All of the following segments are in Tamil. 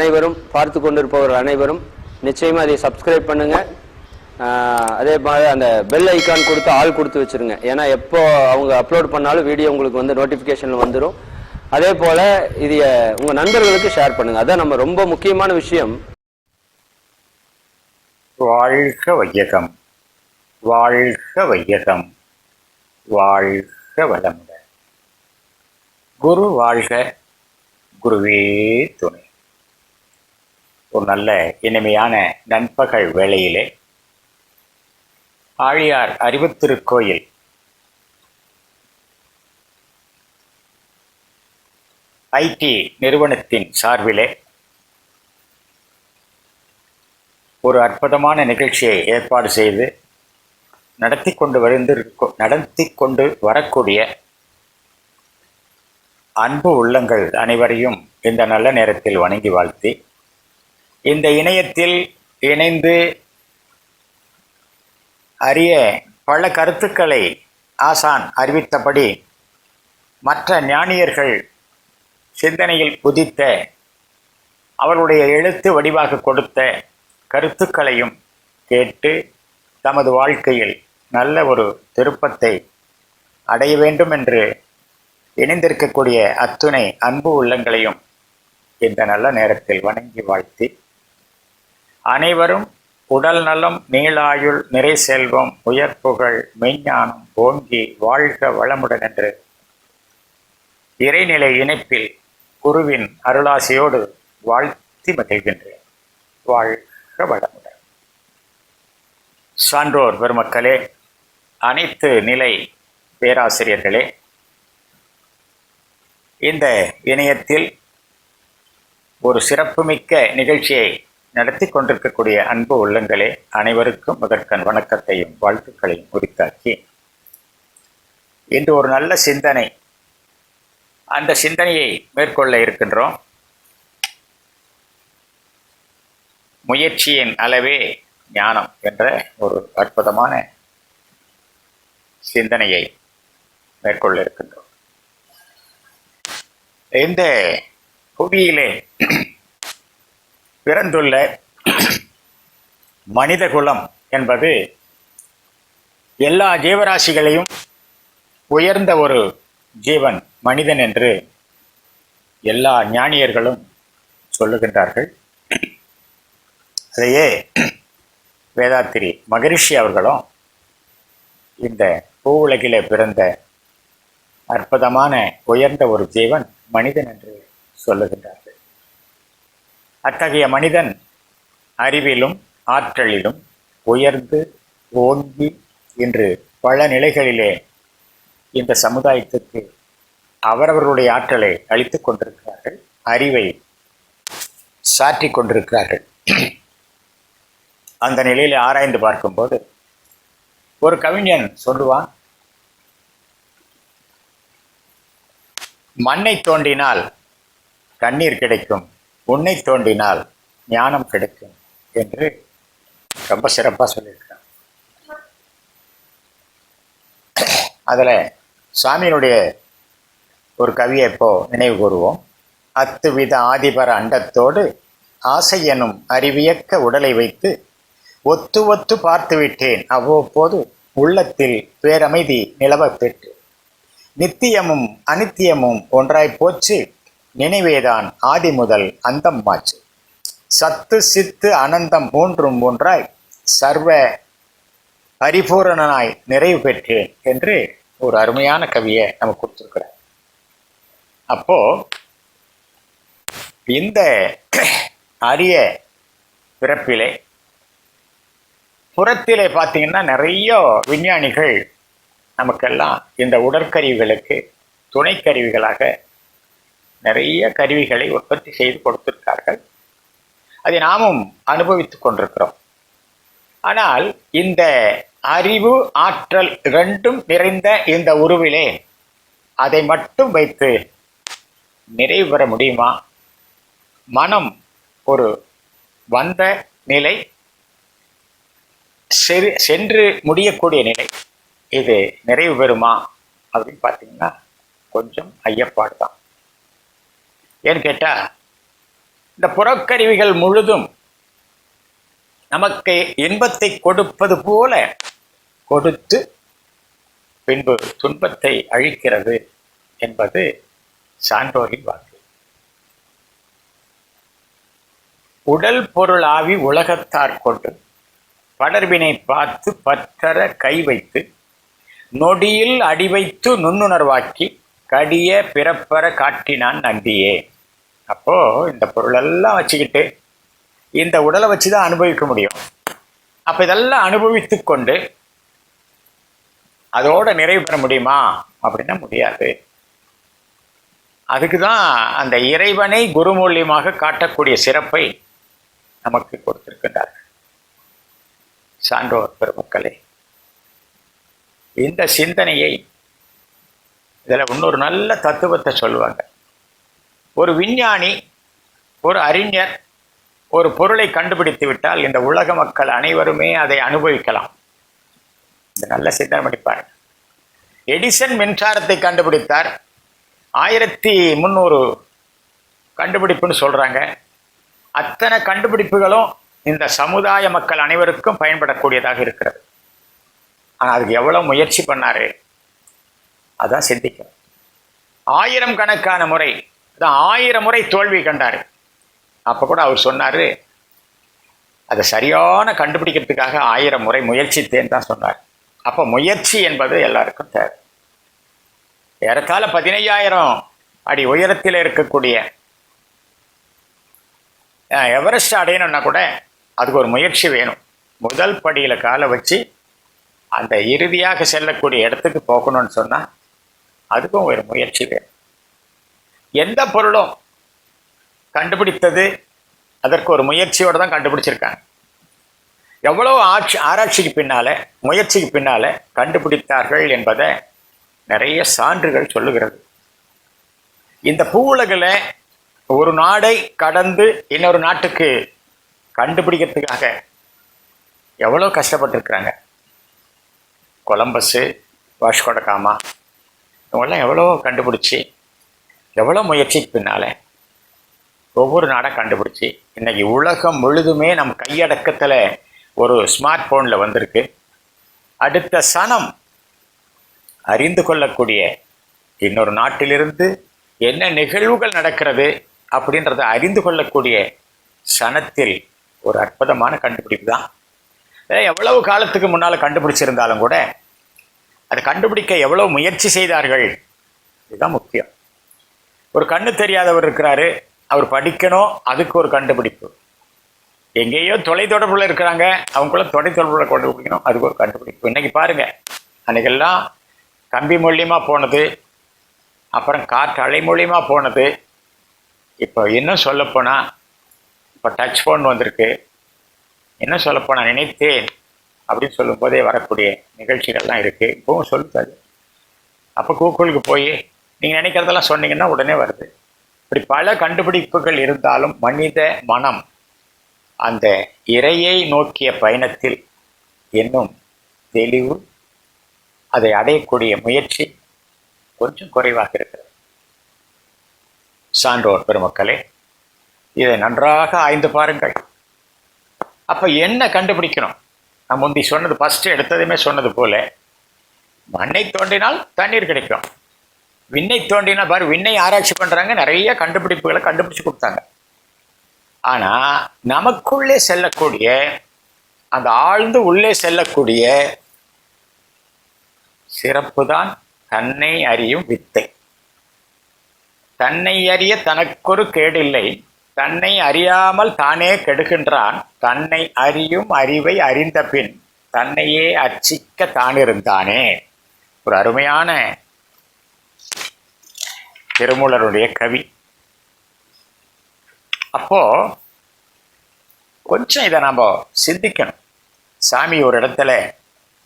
அனைவரும் பார்த்து கொண்டிருப்பவர்கள் அனைவரும் நிச்சயமாக அதை சப்ஸ்கிரைப் பண்ணுங்கள். அதே மாதிரி அந்த பெல் ஐக்கான் கொடுத்து ஆள் கொடுத்து வச்சுருங்க. ஏன்னா எப்போ அவங்க அப்லோட் பண்ணாலும் வீடியோ உங்களுக்கு வந்து நோட்டிஃபிகேஷனில் வந்துடும். அதே போல் இது உங்கள் நண்பர்களுக்கு ஷேர் பண்ணுங்கள். அதான் நம்ம ரொம்ப முக்கியமான விஷயம். வாழ்க வையகம், வாழ்க வையகம், வாழ்க வளமுடன். குரு வாழ்க, குருவே துணை. ஒரு நல்ல இனிமையான நண்பகல் வேளையிலே ஆழியார் அறிவுத்திருக்கோயில் ஐடி நிறுவனத்தின் சார்பிலே ஒரு அற்புதமான நிகழ்ச்சியை ஏற்பாடு செய்து நடத்தி கொண்டு வரக்கூடிய அன்பு உள்ளங்கள் அனைவரையும் இந்த நல்ல நேரத்தில் வணங்கி வாழ்த்தி, இந்த இணையத்தில் இணைந்து அரிய பல கருத்துக்களை ஆசான் அறிவித்தபடி மற்ற ஞானியர்கள் சிந்தனையில் புதித்த அவருடைய எழுத்து வடிவாக கொடுத்த கருத்துக்களையும் கேட்டு தமது வாழ்க்கையில் நல்ல ஒரு திருப்பத்தை அடைய வேண்டும் என்று இணைந்திருக்கக்கூடிய அத்துணை அன்பு உள்ளங்களையும் இந்த நல்ல நேரத்தில் வணங்கி வாழ்த்தி, அனைவரும் உடல் நலம், நீளாயுள், நிறை செல்வம், உயர்ப்புகள், மெய்ஞானம் ஓங்கி வாழ்க வளமுடன் என்று இறைநிலை இணைப்பில் குருவின் அருளாசியோடு வாழ்த்தி மகிழ்கின்றேன். வாழ்க வளமுடன். சான்றோர் பெருமக்களே, அனைத்து நிலை பேராசிரியர்களே, இந்த இணையத்தில் ஒரு சிறப்புமிக்க நிகழ்ச்சியை நடத்தி கொண்டிருக்கக்கூடிய அன்பு உள்ளங்களே, அனைவருக்கும் முதற்கண் வணக்கத்தையும் வாழ்த்துக்களையும் உரித்தாக்கி, இன்று ஒரு நல்ல சிந்தனை, அந்த சிந்தனையை மேற்கொள்ள இருக்கின்றோம். முயற்சியின் அளவே ஞானம் என்ற ஒரு அற்புதமான சிந்தனையை மேற்கொள்ள இருக்கின்றோம். இந்த புவியிலே பிறந்துள்ள மனித குலம் என்பது எல்லா ஜீவராசிகளையும் உயர்ந்த ஒரு ஜீவன் மனிதன் என்று எல்லா ஞானியர்களும் சொல்லுகின்றார்கள். அதையே வேதாத்திரி மகரிஷி அவர்களும் இந்த பூவுலகிலே பிறந்த அற்புதமான உயர்ந்த ஒரு ஜீவன் மனிதன் என்று சொல்லுகின்றார்கள். அத்தகைய மனிதன் அறிவிலும் ஆற்றலிலும் உயர்ந்து ஓங்கி இன்று பல நிலைகளிலே இந்த சமுதாயத்துக்கு அவரவர்களுடைய ஆற்றலை அளித்துக் கொண்டிருக்கிறார்கள், அறிவை சாற்றி கொண்டிருக்கிறார்கள். அந்த நிலையில் ஆராய்ந்து பார்க்கும்போது ஒரு கவிஞன் சொல்லுவான், மண்ணை தோண்டினால் தண்ணீர் கிடைக்கும், உன்னை தோண்டினால் ஞானம் கிடைக்கும் என்று ரொம்ப சிறப்பாக சொல்லியிருக்காங்க. அதில் சுவாமியினுடைய ஒரு கவியை இப்போ நினைவு கூறுவோம். அத்துவித ஆதிபர அண்டத்தோடு ஆசை எனும் அறிவியக்க உடலை வைத்து ஒத்து ஒத்து பார்த்து விட்டேன், அவ்வப்போது உள்ளத்தில் பேரமைதி நிலவப் பெற்று நித்தியமும் அனித்தியமும் ஒன்றாய் போச்சு, நினைவேதான் ஆதி முதல் அந்தம் மாச்சு, சத்து சித்து அனந்தம் மூன்றும் ஒன்றாய் சர்வ பரிபூரணனாய் நிறைவு பெற்றேன் என்று ஒரு அருமையான கவியை நமக்கு கொடுத்துருக்கிறார். அப்போ இந்த அரிய பிறப்பிலே புறத்திலே பார்த்தீங்கன்னா நிறைய விஞ்ஞானிகள் நமக்கெல்லாம் இந்த உடற்கருவிகளுக்கு துணைக்கருவிகளாக நிறைய கருவிகளை உற்பத்தி செய்து கொடுத்திருக்கார்கள். அதை நாமும் அனுபவித்துக் கொண்டிருக்கிறோம். ஆனால் இந்த அறிவு ஆற்றல் இரண்டும் நிறைந்த இந்த உருவிலே அதை மட்டும் வைத்து நிறைவு பெற முடியுமா? மனம் ஒரு வந்த நிலை, சென்று முடியக்கூடிய நிலை, இது நிறைவு பெறுமா அப்படின்னு பார்த்தீங்கன்னா கொஞ்சம் ஐயப்பாடு தான். ஏன்னு கேட்டால் இந்த புறக்கருவிகள் முழுதும் நமக்கு இன்பத்தை கொடுப்பது போல கொடுத்து பின்பு துன்பத்தை அழிக்கிறது என்பது சான்றோரின் வாக்கு. உடல் பொருள் ஆவி உலகத்தார் கொண்டு படர்வினை பார்த்து பற்றற கை வைத்து நொடியில் அடி வைத்து நுண்ணுணர்வாக்கி கடிய பிறப்பற காட்டினான் நந்தியே. அப்போ இந்த பொருளெல்லாம் வச்சுக்கிட்டு இந்த உடலை வச்சுதான் அனுபவிக்க முடியும். அப்ப இதெல்லாம் அனுபவித்து கொண்டு அதோட நிறைவு பெற முடியுமா அப்படின்னா முடியாது. அதுக்குதான் அந்த இறைவனை குரு மூலியமாக காட்டக்கூடிய சிறப்பை நமக்கு கொடுத்திருக்கின்றார்கள் சான்றோர் பெருமக்களே. இந்த சிந்தனையை இதுல இன்னொரு நல்ல தத்துவத்தை சொல்லுவாங்க. ஒரு விஞ்ஞானி, ஒரு அறிஞர் ஒரு பொருளை கண்டுபிடித்து விட்டால் இந்த உலக மக்கள் அனைவருமே அதை அனுபவிக்கலாம். இந்த நல்ல சிந்தனை பண்ணிப்பார். எடிசன் மின்சாரத்தை கண்டுபிடித்தார். 1300 கண்டுபிடிப்புன்னு சொல்றாங்க. அத்தனை கண்டுபிடிப்புகளும் இந்த சமுதாய மக்கள் அனைவருக்கும் பயன்படக்கூடியதாக இருக்கிறது. ஆனால் அதுக்கு எவ்வளவு முயற்சி பண்ணாரு அதான் சிந்திக்கணும். 1000 கணக்கான முறை, 1000 முறை தோல்வி கண்டாரு. அப்ப கூட அவர் சொன்னாரு, அதை சரியான கண்டுபிடிக்கிறதுக்காக 1000 முறை முயற்சித்தேன்னு தான் சொன்னார். அப்ப முயற்சி என்பது எல்லாருக்கும் தேவை. ஏறத்தாழ 15,000 அடி உயரத்தில் இருக்கக்கூடிய எவரெஸ்ட் அடையணும்னா கூட அதுக்கு ஒரு முயற்சி வேணும். முதல் படியில காலை வச்சு அந்த இறுதியாக செல்லக்கூடிய இடத்துக்கு போகணும்னு சொன்னா அதுக்கும் ஒரு முயற்சி வேணும். எந்த பொருளும் கண்டுபிடித்தது அதற்கு ஒரு முயற்சியோடு தான் கண்டுபிடிச்சிருக்காங்க. எவ்வளவு ஆராய்ச்சிக்கு பின்னால, முயற்சிக்கு பின்னால கண்டுபிடித்தார்கள் என்பதை நிறைய சான்றுகள் சொல்லுகிறது. இந்த பூவுலகில் ஒரு நாடை கடந்து இன்னொரு நாட்டுக்கு கண்டுபிடிக்கிறதுக்காக எவ்வளோ கஷ்டப்பட்டுருக்குறாங்க. கொலம்பஸு, வாஸ்கோடகாமா இவங்கெல்லாம் எவ்வளோ கண்டுபிடிச்சி எவ்வளோ முயற்சிக்கு பின்னால ஒவ்வொரு நாடாக கண்டுபிடிச்சி இன்னைக்கு உலகம் முழுதுமே நம் கையடக்கத்தில் ஒரு ஸ்மார்ட் போனில் வந்திருக்கு. அடுத்த சனம் அறிந்து கொள்ளக்கூடிய இன்னொரு நாட்டிலிருந்து என்ன நிகழ்வுகள் நடக்கிறது அப்படின்றத அறிந்து கொள்ளக்கூடிய சனத்தில் ஒரு அற்புதமான கண்டுபிடிப்பு தான். எவ்வளவு காலத்துக்கு முன்னால் கண்டுபிடிச்சிருந்தாலும் கூட அதை கண்டுபிடிக்க எவ்வளவு முயற்சி செய்தார்கள், இதுதான் முக்கியம். ஒரு கண்ணு தெரியாதவர் இருக்கிறாரு, அவர் படிக்கணும், அதுக்கு ஒரு கண்டுபிடிப்பு. எங்கேயோ தொலைத்தொடர்புல இருக்கிறாங்க, அவங்களுக்குள்ள தொலைத்தொடர்புல கண்டுபிடிக்கணும், அதுக்கு ஒரு கண்டுபிடிப்பு. இன்னைக்கு பாருங்க, அன்னைக்கெல்லாம் கம்பி மூலியமா போனது, அப்புறம் காற்று அலை மூலியமா போனது. இப்போ இன்னும் சொல்லப்போனா இப்போ டச் ஃபோன் வந்திருக்கு. இன்னும் சொல்லப்போனா நினைத்தேன் அப்படின்னு சொல்லும் போதே வரக்கூடிய நிகழ்ச்சிகள்லாம் இருக்கு. இப்பவும் சொல்லுது. அப்போ கூகுளுக்கு போய் நீங்க நினைக்கிறதெல்லாம் சொன்னீங்கன்னா உடனே வருது. இப்படி பல கண்டுபிடிப்புகள் இருந்தாலும் மனித மனம் அந்த இறையை நோக்கிய பயணத்தில் இன்னும் தெளிவு, அதை அடையக்கூடிய முயற்சி கொஞ்சம் குறைவாக இருக்கிறது. சான்றோர் பெருமக்களே, இதை நன்றாக ஆய்ந்து பாருங்கள். அப்ப என்ன கண்டுபிடிக்கணும்? நான் முந்தி சொன்னது, ஃபர்ஸ்ட் எடுத்ததுமே சொன்னது போல, மண்ணை தோண்டினால் தண்ணீர் கிடைக்கும், விண்ணை தோண்டினால் பாரு, விண்ணை ஆராய்ச்சி பண்றாங்க, நிறைய கண்டுபிடிப்புகளை கண்டுபிடிச்சு கொடுத்தாங்க. ஆனா நமக்குள்ளே செல்லக்கூடிய, அந்த ஆழ்ந்து உள்ளே செல்லக்கூடிய சிறப்பு தான் தன்னை அறியும் வித்தை. தன்னை அறிய தனக்கொரு கேடில்லை, தன்னை அறியாமல் தானே கெடுகின்றான், தன்னை அறியும் அறிவை அறிந்த பின் தன்னையே அர்ச்சிக்க தானிருந்தானே. ஒரு அருமையான திருமூலருடைய கவி. அப்போ கொஞ்சம் இதை நாம சிந்திக்கணும். சாமி ஒரு இடத்துல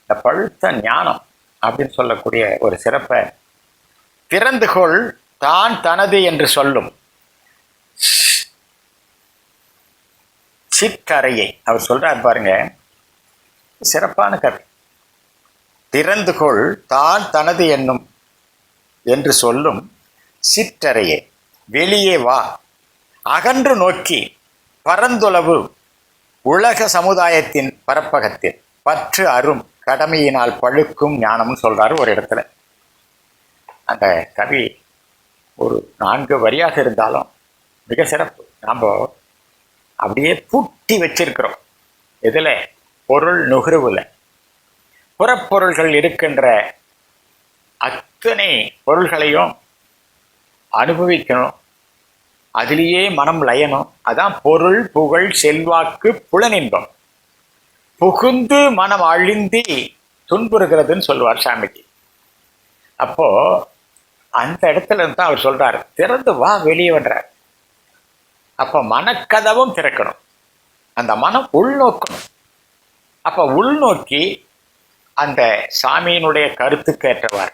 இந்த பழுத்த ஞானம் அப்படின்னு சொல்லக்கூடிய ஒரு சிறப்பை, திறந்துகொள் தான் தனது என்று சொல்லும் சிற்றறையை அவர் சொல்றார் பாருங்க, சிறப்பான கவி. திறந்துகொள் தான் தனது என்னும் என்று சொல்லும் சிற்றறையை, வெளியே வா, அகன்று நோக்கி பரந்துளவு உலக சமுதாயத்தின் பரப்பகத்தில் பற்று அரும் கடமையினால் பழுக்கும் ஞானம்னு சொல்றாரு ஒரு இடத்துல. அந்த கவி ஒரு 4 வரியாக இருந்தாலும் மிக சிறப்பு. நாம் அப்படியே பூட்டி வச்சிருக்கிறோம். இதில் பொருள் நுகர்வுல புறப்பொருள்கள் இருக்கின்ற அத்தனை பொருள்களையும் அனுபவிக்கணும், அதிலேயே மனம் லயணும். அதான் பொருள் புகழ் செல்வாக்கு புலனின்பம் புகுந்து மனம் அழிந்தி துன்புறுகிறதுன்னு சொல்லுவார் சாமிஜி. அப்போ அந்த இடத்துல இருந்து தான் அவர் சொல்றாரு, திறந்து வா வெளியே வர்றார். அப்ப மனக்கதவும் திறக்கணும், அந்த மனம் உள்நோக்கணும். அப்ப உள்நோக்கி அந்த சாமியினுடைய கருத்துக்கு ஏற்றவார்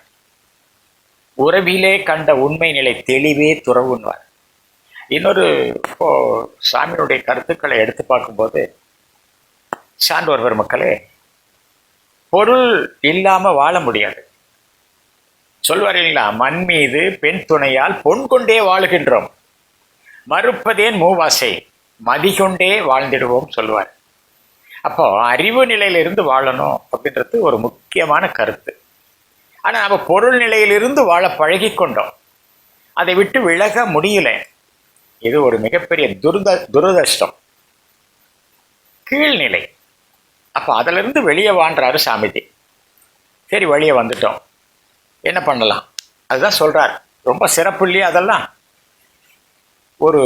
உறவிலே கண்ட உண்மை நிலை தெளிவே துறவுன்வார். இன்னொரு இப்போ சாமியினுடைய கருத்துக்களை எடுத்து பார்க்கும்போது, சான்றோர் பெருமக்களே, பொருள் இல்லாம வாழ முடியாது சொல்வார் இல்லைங்களா? மண் மீது பெண் துணையால் பொன் கொண்டே வாழுகின்றோம், மறுப்பதேன் மூவாசை மதிகொண்டே வாழ்ந்திடுவோம் சொல்லுவார். அப்போ அறிவு நிலையிலிருந்து வாழணும் அப்படின்றது ஒரு முக்கியமான கருத்து. ஆனா நம்ம பொருள் நிலையிலிருந்து வாழ பழகி கொண்டோம், அதை விட்டு விலக முடியல. இது ஒரு மிகப்பெரிய துரதிர்ஷ்டம், கீழ்நிலை. அப்ப அதுல இருந்து வெளியே வாழ்றாரு சாமிஜி. சரி, வெளியே வந்துட்டோம், என்ன பண்ணலாம்? அதுதான் சொல்றார். ரொம்ப சிறப்பு இல்லையா? அதெல்லாம் ஒரு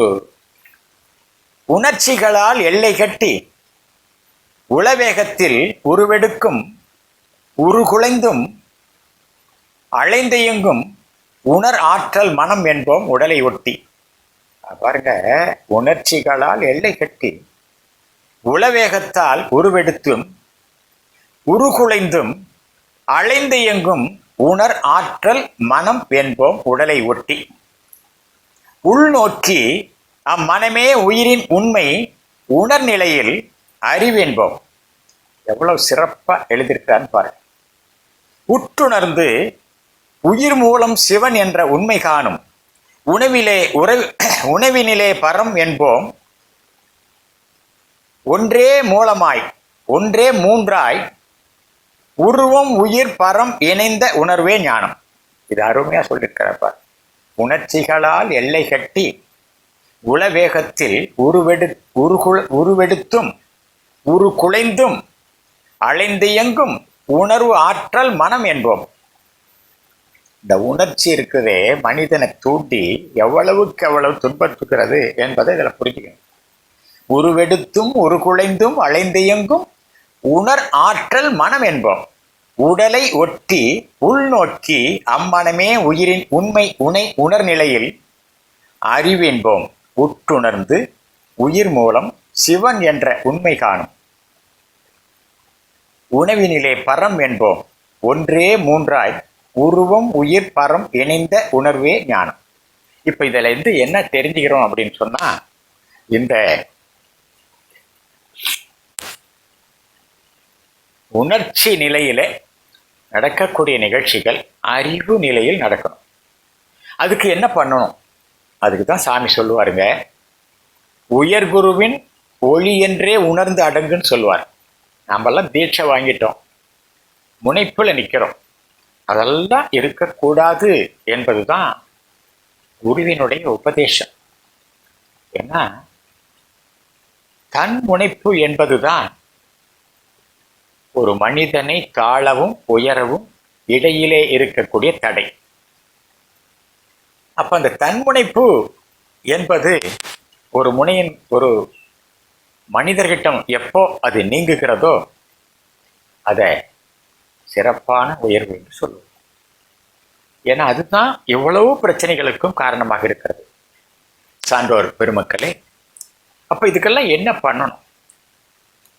உணர்ச்சிகளால் எல்லை கட்டி உளவேகத்தில் உருவெடுக்கும் உருகுலைந்தும் அலைந்தையெங்கும் உணர் ஆற்றல் மனம் என்போம் உடலை ஒட்டி. பாருங்க, உணர்ச்சிகளால் எல்லை கட்டி உளவேகத்தால் உருவெடுத்தும் உருகுலைந்தும் அலைந்தையெங்கும் உணர் ஆற்றல் மனம் என்போம் உடலை ஒட்டி. உள்நோக்கி அம்மனமே உயிரின் உண்மை உணர்நிலையில் அறிவென்போம். எவ்வளவு சிறப்பா எழுதியிருக்கிறான்னு பாருங்க. உற்றுணர்ந்து உயிர் மூலம் சிவன் என்ற உண்மை காணும் உணவினிலே பரம் என்போம். ஒன்றே மூலமாய் ஒன்றே மூன்றாய் உருவம் உயிர் பரம் இணைந்த உணர்வே ஞானம். இது அருமையா சொல்லியிருக்கிறப்ப. உணர்ச்சிகளால் எல்லை கட்டி உளவேகத்தில் உருவெடுத்தும் உருகுலைந்தும் அலைந்தியங்கும் உணர்வு ஆற்றல் மனம் என்போம். இந்த உணர்ச்சி இருக்குதே, மனிதனை தூண்டி எவ்வளவுக்கு எவ்வளவு துன்பற்றுகிறது என்பதை இதில் புரிஞ்சுக்கணும். உருவெடுத்தும் உருகுலைந்தும் அலைந்தியங்கும் உணர் ஆற்றல் மனம் என்போம். உடலை ஒட்டி உள்நோக்கி அம்மனமே உயிரின் உண்மை உணர்நிலையில் அறிவென்போம். உற்றுணர்ந்து உயிர் மூலம் சிவன் என்ற உண்மை காணும் உணவினிலே பரம் என்போம். ஒன்றே மூன்றாய் உருவம் உயிர் பரம் இணைந்த உணர்வே ஞானம். இப்ப இதுல இருந்து என்ன தெரிஞ்சுக்கிறோம் அப்படின்னு சொன்னா, இந்த உணர்ச்சி நிலையில நடக்கக்கூடிய நிகழ்ச்சிகள் அறிவு நிலையில் நடக்கணும். அதுக்கு என்ன பண்ணணும்? அதுக்கு தான் சாமி சொல்லுவாருங்க, உயர்குருவின் ஒளி என்றே உணர்ந்து அடங்குன்னு சொல்லுவார். நாமெல்லாம் தீட்சை வாங்கிட்டோம், முனைப்புல நிற்கிறோம், அதெல்லாம் இருக்கக்கூடாது என்பதுதான் குருவினுடைய உபதேசம். ஏன்னா தன் முனைப்பு என்பதுதான் ஒரு மனிதனை தாழவும் உயரவும் இடையிலே இருக்கக்கூடிய தடை. அப்ப அந்த தன்முனைப்பு என்பது ஒரு மனிதர்கிட்டம் எப்போ அது நீங்குகிறதோ அதை சிறப்பான உயர்வு என்று சொல்லுவோம். ஏன்னா அதுதான் இவ்வளவு பிரச்சனைகளுக்கும் காரணமாக இருக்கிறது. சான்றோர் பெருமக்களே, அப்ப இதுக்கெல்லாம் என்ன பண்ணணும்?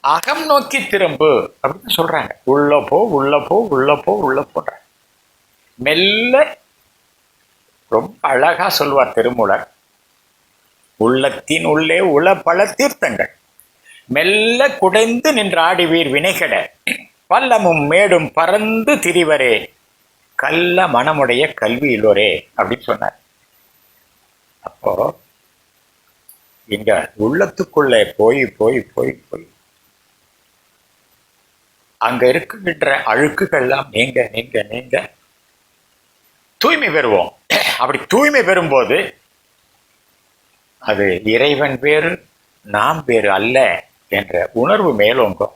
அகம் நோக்கி திரும்பு அப்படின்னு சொல்றாங்க. உள்ள போ உள்ள போ உள்ள போ உள்ள போன்ற மெல்ல ரொம்ப அழகா சொல்வார் திருமூலர். உள்ளத்தின் உள்ளே உள பல தீர்த்தங்கள் மெல்ல குடைந்து நின்ற ஆடிவீர் வினைகட பல்லமும் மேடும் பறந்து திரிவரே கள்ள மனமுடைய கல்வி இல்லோரே அப்படின்னு சொன்னார். அப்போ இங்க உள்ளத்துக்குள்ளே போய் போய் போய் போய் அங்க இருக்கின்ற அழுக்குகள்லாம் நீங்க நீங்க நீங்க தூய்மை பெறுவோம். அப்படி தூய்மை பெறும்போது அது இறைவன் வேறு நாம் வேறு அல்ல என்ற உணர்வு மேலோங்கும்.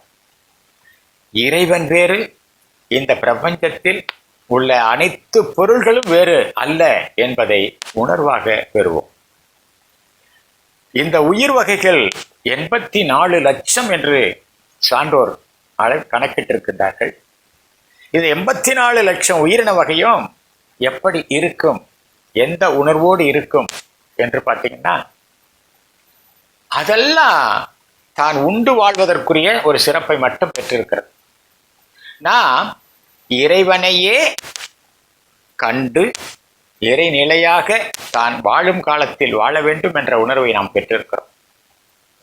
இறைவன் வேறு, இந்த பிரபஞ்சத்தில் உள்ள அனைத்து பொருள்களும் வேறு அல்ல என்பதை உணர்வாக பெறுவோம். இந்த உயிர் வகைகள் 84 லட்சம் என்று சான்றோர் கணக்கிட்டிருக்கின்றார்கள். இது 84 லட்சம் உயிரின வகையும் எப்படி இருக்கும், எந்த உணர்வோடு இருக்கும் என்று பார்த்தீங்கன்னா, அதெல்லாம் தான் உண்டு வாழ்வதற்குரிய ஒரு சிறப்பை மட்டும் பெற்றிருக்கிறது. நாம் இறைவனையே கண்டு இறைநிலையாக தான் வாழும் காலத்தில் வாழ வேண்டும் என்ற உணர்வை நாம் பெற்றிருக்கிறோம்.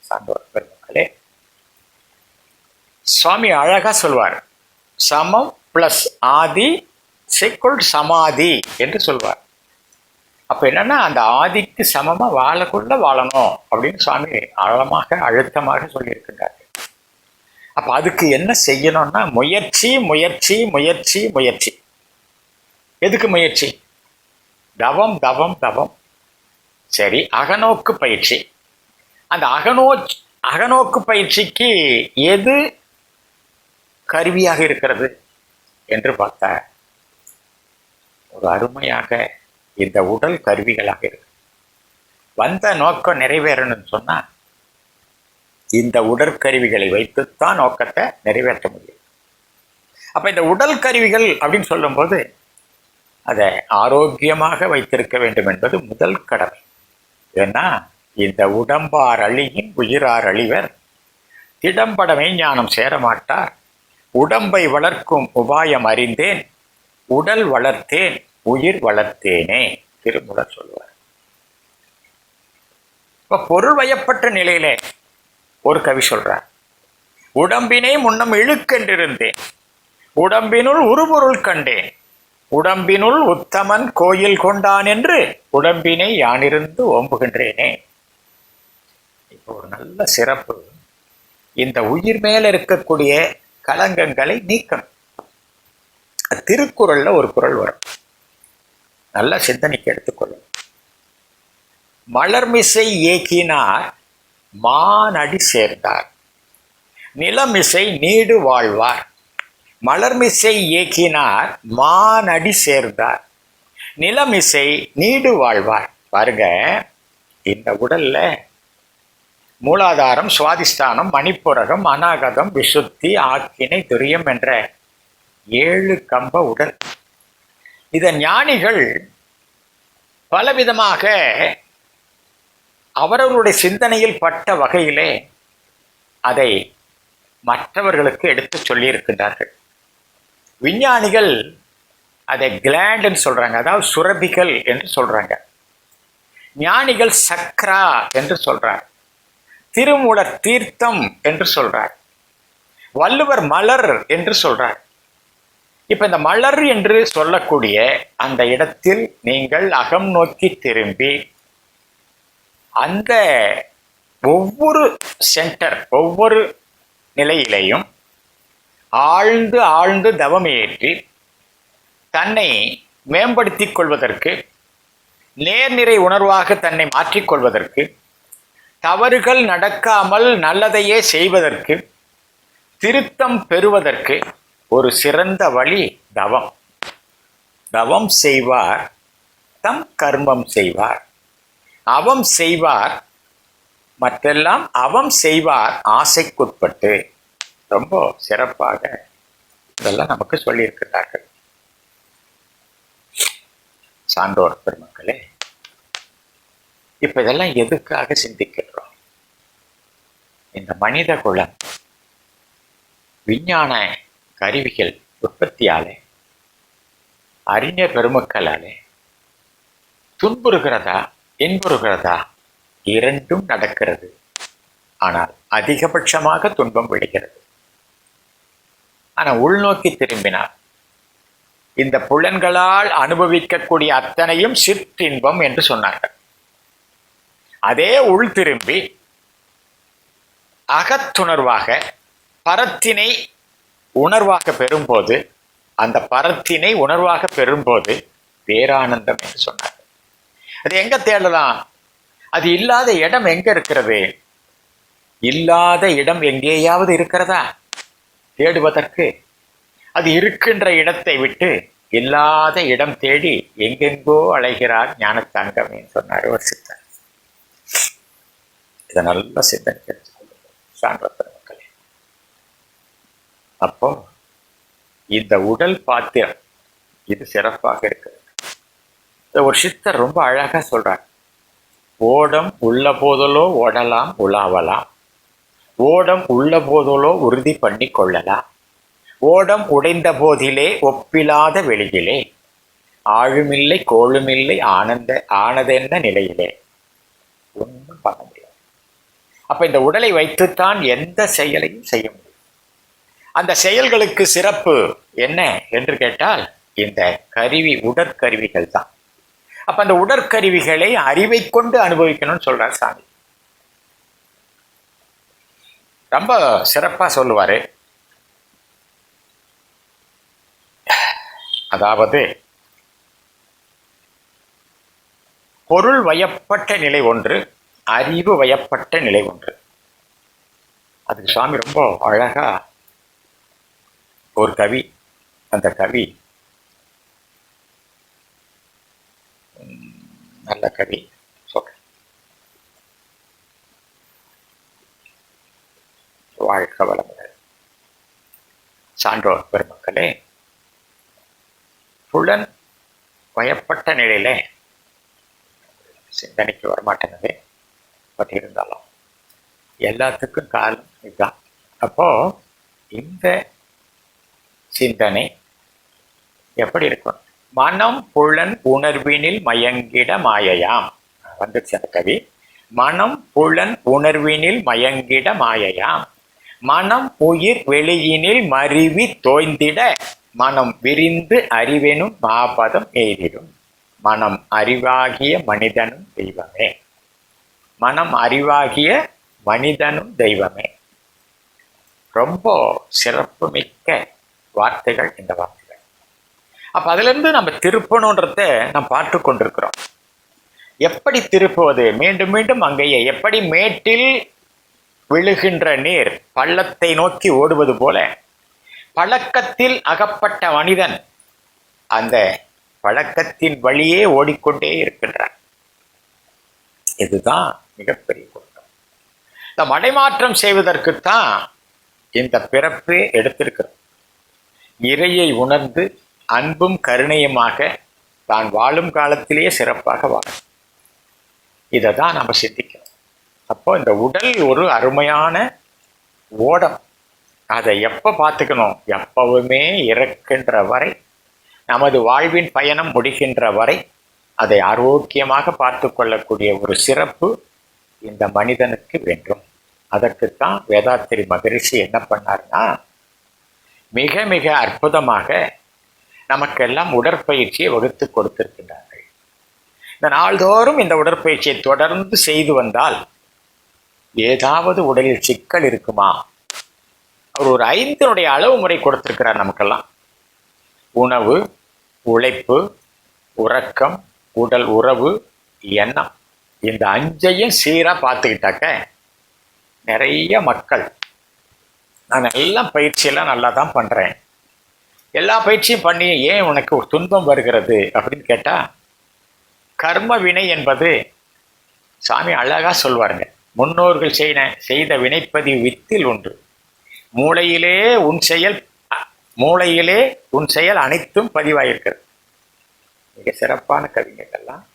சான்றோர் பெருமக்களே, சுவாமி அழகா சொல்வார், சமம் பிளஸ் ஆதி செக்குள் சமாதி என்று சொல்வார். அப்ப என்னன்னா, அந்த ஆதிக்கு சமமா வாழக்குள்ள வாழணும் அப்படின்னு சுவாமி ஆழமாக அழுத்தமாக சொல்லியிருக்கின்றார். அப்ப அதுக்கு என்ன செய்யணும்னா, முயற்சி முயற்சி முயற்சி முயற்சி. எதுக்கு முயற்சி? தவம் தவம் தவம். சரி, அகநோக்கு பயிற்சி. அந்த அகநோக்கு பயிற்சிக்கு எது கருவியாக இருக்கிறது என்று பார்த்தா, ஒரு அருமையாக இந்த உடல் கருவிகளாக இருக்கு. வந்த நோக்கம் நிறைவேறணும்னு சொன்னா இந்த உடற்கருவிகளை வைத்துத்தான் நோக்கத்தை நிறைவேற்ற முடியும். அப்ப இந்த உடல் கருவிகள் அப்படின்னு சொல்லும்போது அதை ஆரோக்கியமாக வைத்திருக்க வேண்டும் என்பது முதல் கடமை. ஏன்னா, இந்த உடம்பார் அழியின் உயிரார் அழிவர், திடம்பட மெய்ஞானம் சேரமாட்டார், உடம்பை வளர்க்கும் உபாயம் அறிந்தேன், உடல் வளர்த்தேன் உயிர் வளர்த்தேனே திருமூலர் சொல்லுவார். இப்ப பொருள் வயப்பட்ட நிலையிலே ஒரு கவி சொல்றார், உடம்பினை முன்னம் இழுக்கென்றிருந்தேன், உடம்பினுள் உருபொருள் கண்டேன், உடம்பினுள் உத்தமன் கோயில் கொண்டான் என்று உடம்பினை யானிருந்து ஓம்புகின்றேனே. இப்போ ஒரு நல்ல சிறப்பு, இந்த உயிர் மேல இருக்கக்கூடிய கலங்கங்களை நீக்கணும். திருக்குறள்ல ஒரு குறள் வரும், நல்ல சிந்தனைக்கு எடுத்துக்கொள்ளும். மலர்மிசை ஏகினார் மானடி சேர்ந்தார், நிலமிசை நீடு வாழ்வார். மலர்மிசை ஏகினார் மானடி சேர்ந்தார், நிலமிசை நீடு வாழ்வார். பாருங்க, இந்த உடல்ல மூலாதாரம், சுவாதிஷ்டானம், மணிப்புரகம், அநாகதம், விசுத்தி, ஆக்கினை, துரியம் என்ற 7 கம்ப உடல். இதன் ஞானிகள் பலவிதமாக அவரவருடைய சிந்தனையில் பட்ட வகையிலே அதை மற்றவர்களுக்கு எடுத்து சொல்லியிருக்கின்றார்கள். விஞ்ஞானிகள் அதை கிளாண்டுன்னு சொல்றாங்க, அதாவது சுரபிகள் என்று சொல்றாங்க. ஞானிகள் சக்ரா என்று சொல்றார், திருமூலர் தீர்த்தம் என்று சொல்றார், வள்ளுவர் மலர் என்று சொல்றார். இப்ப இந்த மலர் என்று சொல்லக்கூடிய அந்த இடத்தில் நீங்கள் அகம் நோக்கி திரும்பி அந்த ஒவ்வொரு சென்டர், ஒவ்வொரு நிலையிலையும் ஆழ்ந்து ஆழ்ந்து தவமேற்றி தன்னை மேம்படுத்திக் கொள்வதற்கு, நேர்நிறை உணர்வாக தன்னை மாற்றிக்கொள்வதற்கு, தவறுகள் நடக்காமல் நல்லதையே செய்வதற்கு, திருத்தம் பெறுவதற்கு ஒரு சிறந்த வழி தவம். தவம் செய்வார் தம் கர்மம் செய்வார், அவம் செய்வார் மற்றெல்லாம் அவம் செய்வார் ஆசைக்குட்பட்டு. ரொம்ப சிறப்பாக இதெல்லாம் நமக்கு சொல்லியிருக்கிறார்கள் சான்றோர் பெருமக்களே. இப்ப இதெல்லாம் எதுக்காக சிந்திக்கிறோம்? இந்த மனித குலம் விஞ்ஞான கருவிகள் உற்பத்தியாலே, அறிஞர் பெருமக்களாலே துன்புறுகிறதா இன்புறுகிறதா? இரண்டும் நடக்கிறது. ஆனால் அதிகபட்சமாக துன்பம் விடுகிறது. ஆனால் உள்நோக்கி திரும்பினார் இந்த புலன்களால் அனுபவிக்கக்கூடிய அத்தனையும் சிற்றின்பம் என்று சொன்னார்கள். அதே உள் திரும்பி அகத்துணர்வாக பரத்தினை உணர்வாக பெறும்போது, அந்த பரத்தினை உணர்வாக பெறும்போது பேரானந்தம் என்று சொன்னார். அது எங்க தேடலாம்? அது இல்லாத இடம் எங்க இருக்கிறது? இல்லாத இடம் எங்கேயாவது இருக்கிறதா தேடுவதற்கு? அது இருக்கின்ற இடத்தை விட்டு இல்லாத இடம் தேடி எங்கெங்கோ அலைகிறார் ஞானத்தங்கமே சொன்னார் ஒரு சித்தர். இதை நல்ல சிந்தனை சான்றத்த மக்களே. அப்போ இந்த உடல் பாத்திரம் இது சிறப்பாக இருக்கிறது. ஒரு சித்தர் ரொம்ப அழகா சொல்றார். ஓடம் உள்ள போதலோ ஓடலாம் உலாவலாம், ஓடம் உள்ள போதலோ உறுதி பண்ணி கொள்ளலாம், ஓடம் உடைந்த போதிலே ஒப்பிலாத வெளியிலே, ஆழுமில்லை கோளுமில்லை ஆனதென்ன நிலையிலே. ஒன்றும் பண்ண முடியாது. அப்ப இந்த உடலை வைத்துத்தான் எந்த செயலையும் செய்ய முடியும். அந்த செயல்களுக்கு சிறப்பு என்ன என்று கேட்டால் இந்த கருவி உடற்கருவிகள் தான். அப்ப அந்த உடற்கருவிகளை அறிவை கொண்டு அனுபவிக்கணும்னு சொல்றார் சாமி. ரொம்ப சிறப்பா சொல்லுவாரு. அதாவது பொருள் வயப்பட்ட நிலை ஒன்று, அறிவு வயப்பட்ட நிலை ஒன்று. அதுக்கு சுவாமி ரொம்ப அழகா ஒரு கவி, அந்த கவி நல்ல கவி சொல்றேன். வாழ்க வளமுடன். சான்றோர் பெருமக்களே, புலன் வயப்பட்ட நிலையில சிந்தனைக்கு வரமாட்டேங்குது. பட் இருந்தாலும் எல்லாத்துக்கும் காலம் இதுதான். அப்போ இந்த சிந்தனை எப்படி இருக்கும்? மனம் புலன் உணர்வினில் மயங்கிட மாயையாம். வந்துச்சு அந்த கவி. மனம் புலன் உணர்வினில் மயங்கிட மாயையாம், மனம் உயிர் வெளியினில் மருவி தோய்ந்திட மனம் விரிந்து அறிவெனும் மாபதம் எய்திடும், மனம் அறிவாகிய மனிதனும் தெய்வமே. மனம் அறிவாகிய மனிதனும் தெய்வமே. ரொம்ப சிறப்பு மிக்க வார்த்தைகள் இந்த வார்த்தைகள். அப்ப அதுல இருந்து நம்ம திருப்பணுன்றத நாம் பார்த்து கொண்டிருக்கிறோம். எப்படி திருப்புவது? மீண்டும் மீண்டும் அங்கேயே, எப்படி மேட்டில் விழுகின்ற நீர் பள்ளத்தை நோக்கி ஓடுவது போல பழக்கத்தில் அகப்பட்ட மனிதன் அந்த பழக்கத்தின் வழியே ஓடிக்கொண்டே இருக்கின்றான். இதுதான் மிகப்பெரிய குற்றம். இந்த மடைமாற்றம் செய்வதற்குத்தான் இந்த பிறப்பே எடுத்திருக்கிறோம். இறையை உணர்ந்து அன்பும் கருணையுமாக தான் வாழும் காலத்திலேயே சிறப்பாக வாழும். இதை தான் நம்ம சிந்திக்கணும். அப்போ இந்த உடல் ஒரு அருமையான ஓடம். அதை எப்போ பார்த்துக்கணும்? எப்பவுமே இறக்கின்ற வரை, நமது வாழ்வின் பயணம் முடிகின்ற வரை அதை ஆரோக்கியமாக பார்த்து கொள்ளக்கூடிய ஒரு சிறப்பு இந்த மனிதனுக்கு வேண்டும். அதற்குத்தான் வேதாத்திரி மகரிஷி என்ன பண்ணார்னா, மிக மிக அற்புதமாக நமக்கெல்லாம் உடற்பயிற்சியை வகுத்து கொடுத்திருக்கின்றார்கள். இந்த நாள்தோறும் இந்த உடற்பயிற்சியை தொடர்ந்து செய்து வந்தால் ஏதாவது உடலில் சிக்கல் இருக்குமா? அவர் ஒரு 5 அளவு முறை கொடுத்திருக்கிறார் நமக்கெல்லாம். உணவு, உழைப்பு, உறக்கம், உடல் உறவு, எண்ணம். இந்த 5ஐயும் சீரா பார்த்துக்கிட்டாக்க நிறைய மக்கள், நான் எல்லாம் பயிற்சியெல்லாம் நல்லா தான் பண்றேன், எல்லா பயிற்சியும் பண்ணி ஏன் உனக்கு ஒரு துன்பம் வருகிறது அப்படின்னு கேட்டா, கர்ம வினை என்பது சாமி அழகா சொல்வாருங்க. முன்னோர்கள் செய்த வினைப்பதிவு வித்தில் ஒன்று, மூளையிலே உன் செயல் அனைத்தும் பதிவாயிருக்கிறது. மிக சிறப்பான கவிஞர்கள்லாம்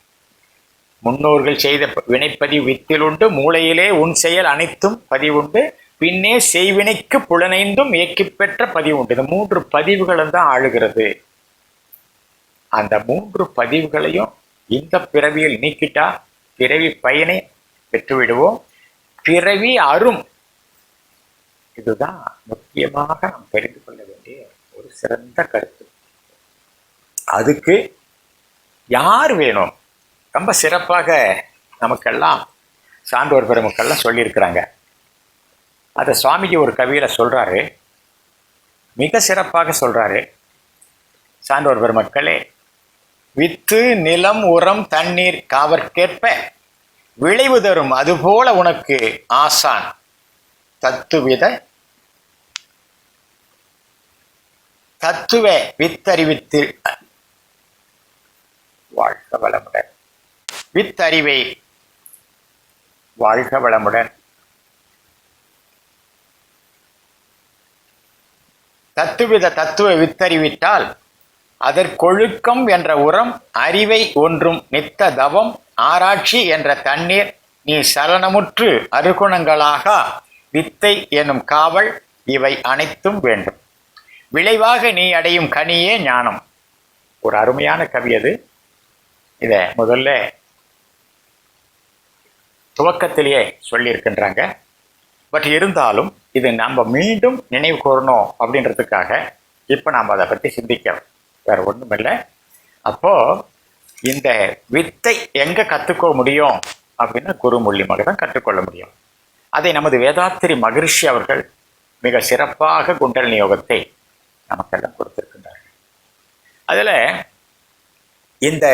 முன்னோர்கள் செய்த வினைப்பதிவு வித்தில் உண்டு, மூளையிலே உன் செயல் அனைத்தும் பதிவுண்டு, பின்னே செய்வினைக்கு புலனைந்தும் இயக்கி பெற்ற பதிவு உண்டு. இந்த 3 பதிவுகளும் தான் ஆளுகிறது. அந்த 3 பதிவுகளையும் இந்த பிறவியில் நீக்கிட்டா பிறவி பயனை பெற்றுவிடுவோம். பிறவி அரும். இதுதான் முக்கியமாக நாம் தெரிந்து கொள்ள வேண்டிய ஒரு சிறந்த கருத்து. அதுக்கு யார் வேணும்? ரொம்ப சிறப்பாக நமக்கெல்லாம் சான்றோர் பெருமக்கள்லாம் சொல்லியிருக்கிறாங்க. அதை சுவாமிஜி ஒரு கவியில சொல்றாரு, மிக சிறப்பாக சொல்றாரு. சான்றோர் பெருமக்களே, வித்து நிலம் உரம் தண்ணீர் காவற்கேற்ப விளைவு தரும் அதுபோல உனக்கு ஆசான் தத்துவ வித்தறிவித்து வாழ்க வளமுடன். வித்தறிவை வாழ்க வளமுடன். தத்துவ வித்தறிவிட்டால் அதற்கொழுக்கம் என்ற உரம், அறிவை ஒன்றும் நித்த தவம், ஆராய்ச்சி என்ற தண்ணீர், நீ சலனமுற்று அருகுணங்களாக வித்தை எனும் காவல், இவை அனைத்தும் வேண்டும். விளைவாக நீ அடையும் கனியே ஞானம். ஒரு அருமையான கவி அது. இதை முதல்ல துவக்கத்திலேயே சொல்லியிருக்கின்றாங்க. பட் இருந்தாலும் இது நம்ம மீண்டும் நினைவு கூறணும் அப்படின்றதுக்காக இப்போ நாம் அதை பற்றி சிந்திக்கிறோம். வேற ஒன்றும் இல்லை. அப்போ இந்த வித்தை எங்கே கற்றுக்க முடியும் அப்படின்னா குரு மூலியமாக தான் கற்றுக்கொள்ள முடியும். அதை நமது வேதாத்திரி மகரிஷி அவர்கள் மிக சிறப்பாக குண்டலினி யோகத்தை நமக்கெல்லாம் கொடுத்திருக்கின்றார்கள். அதில் இந்த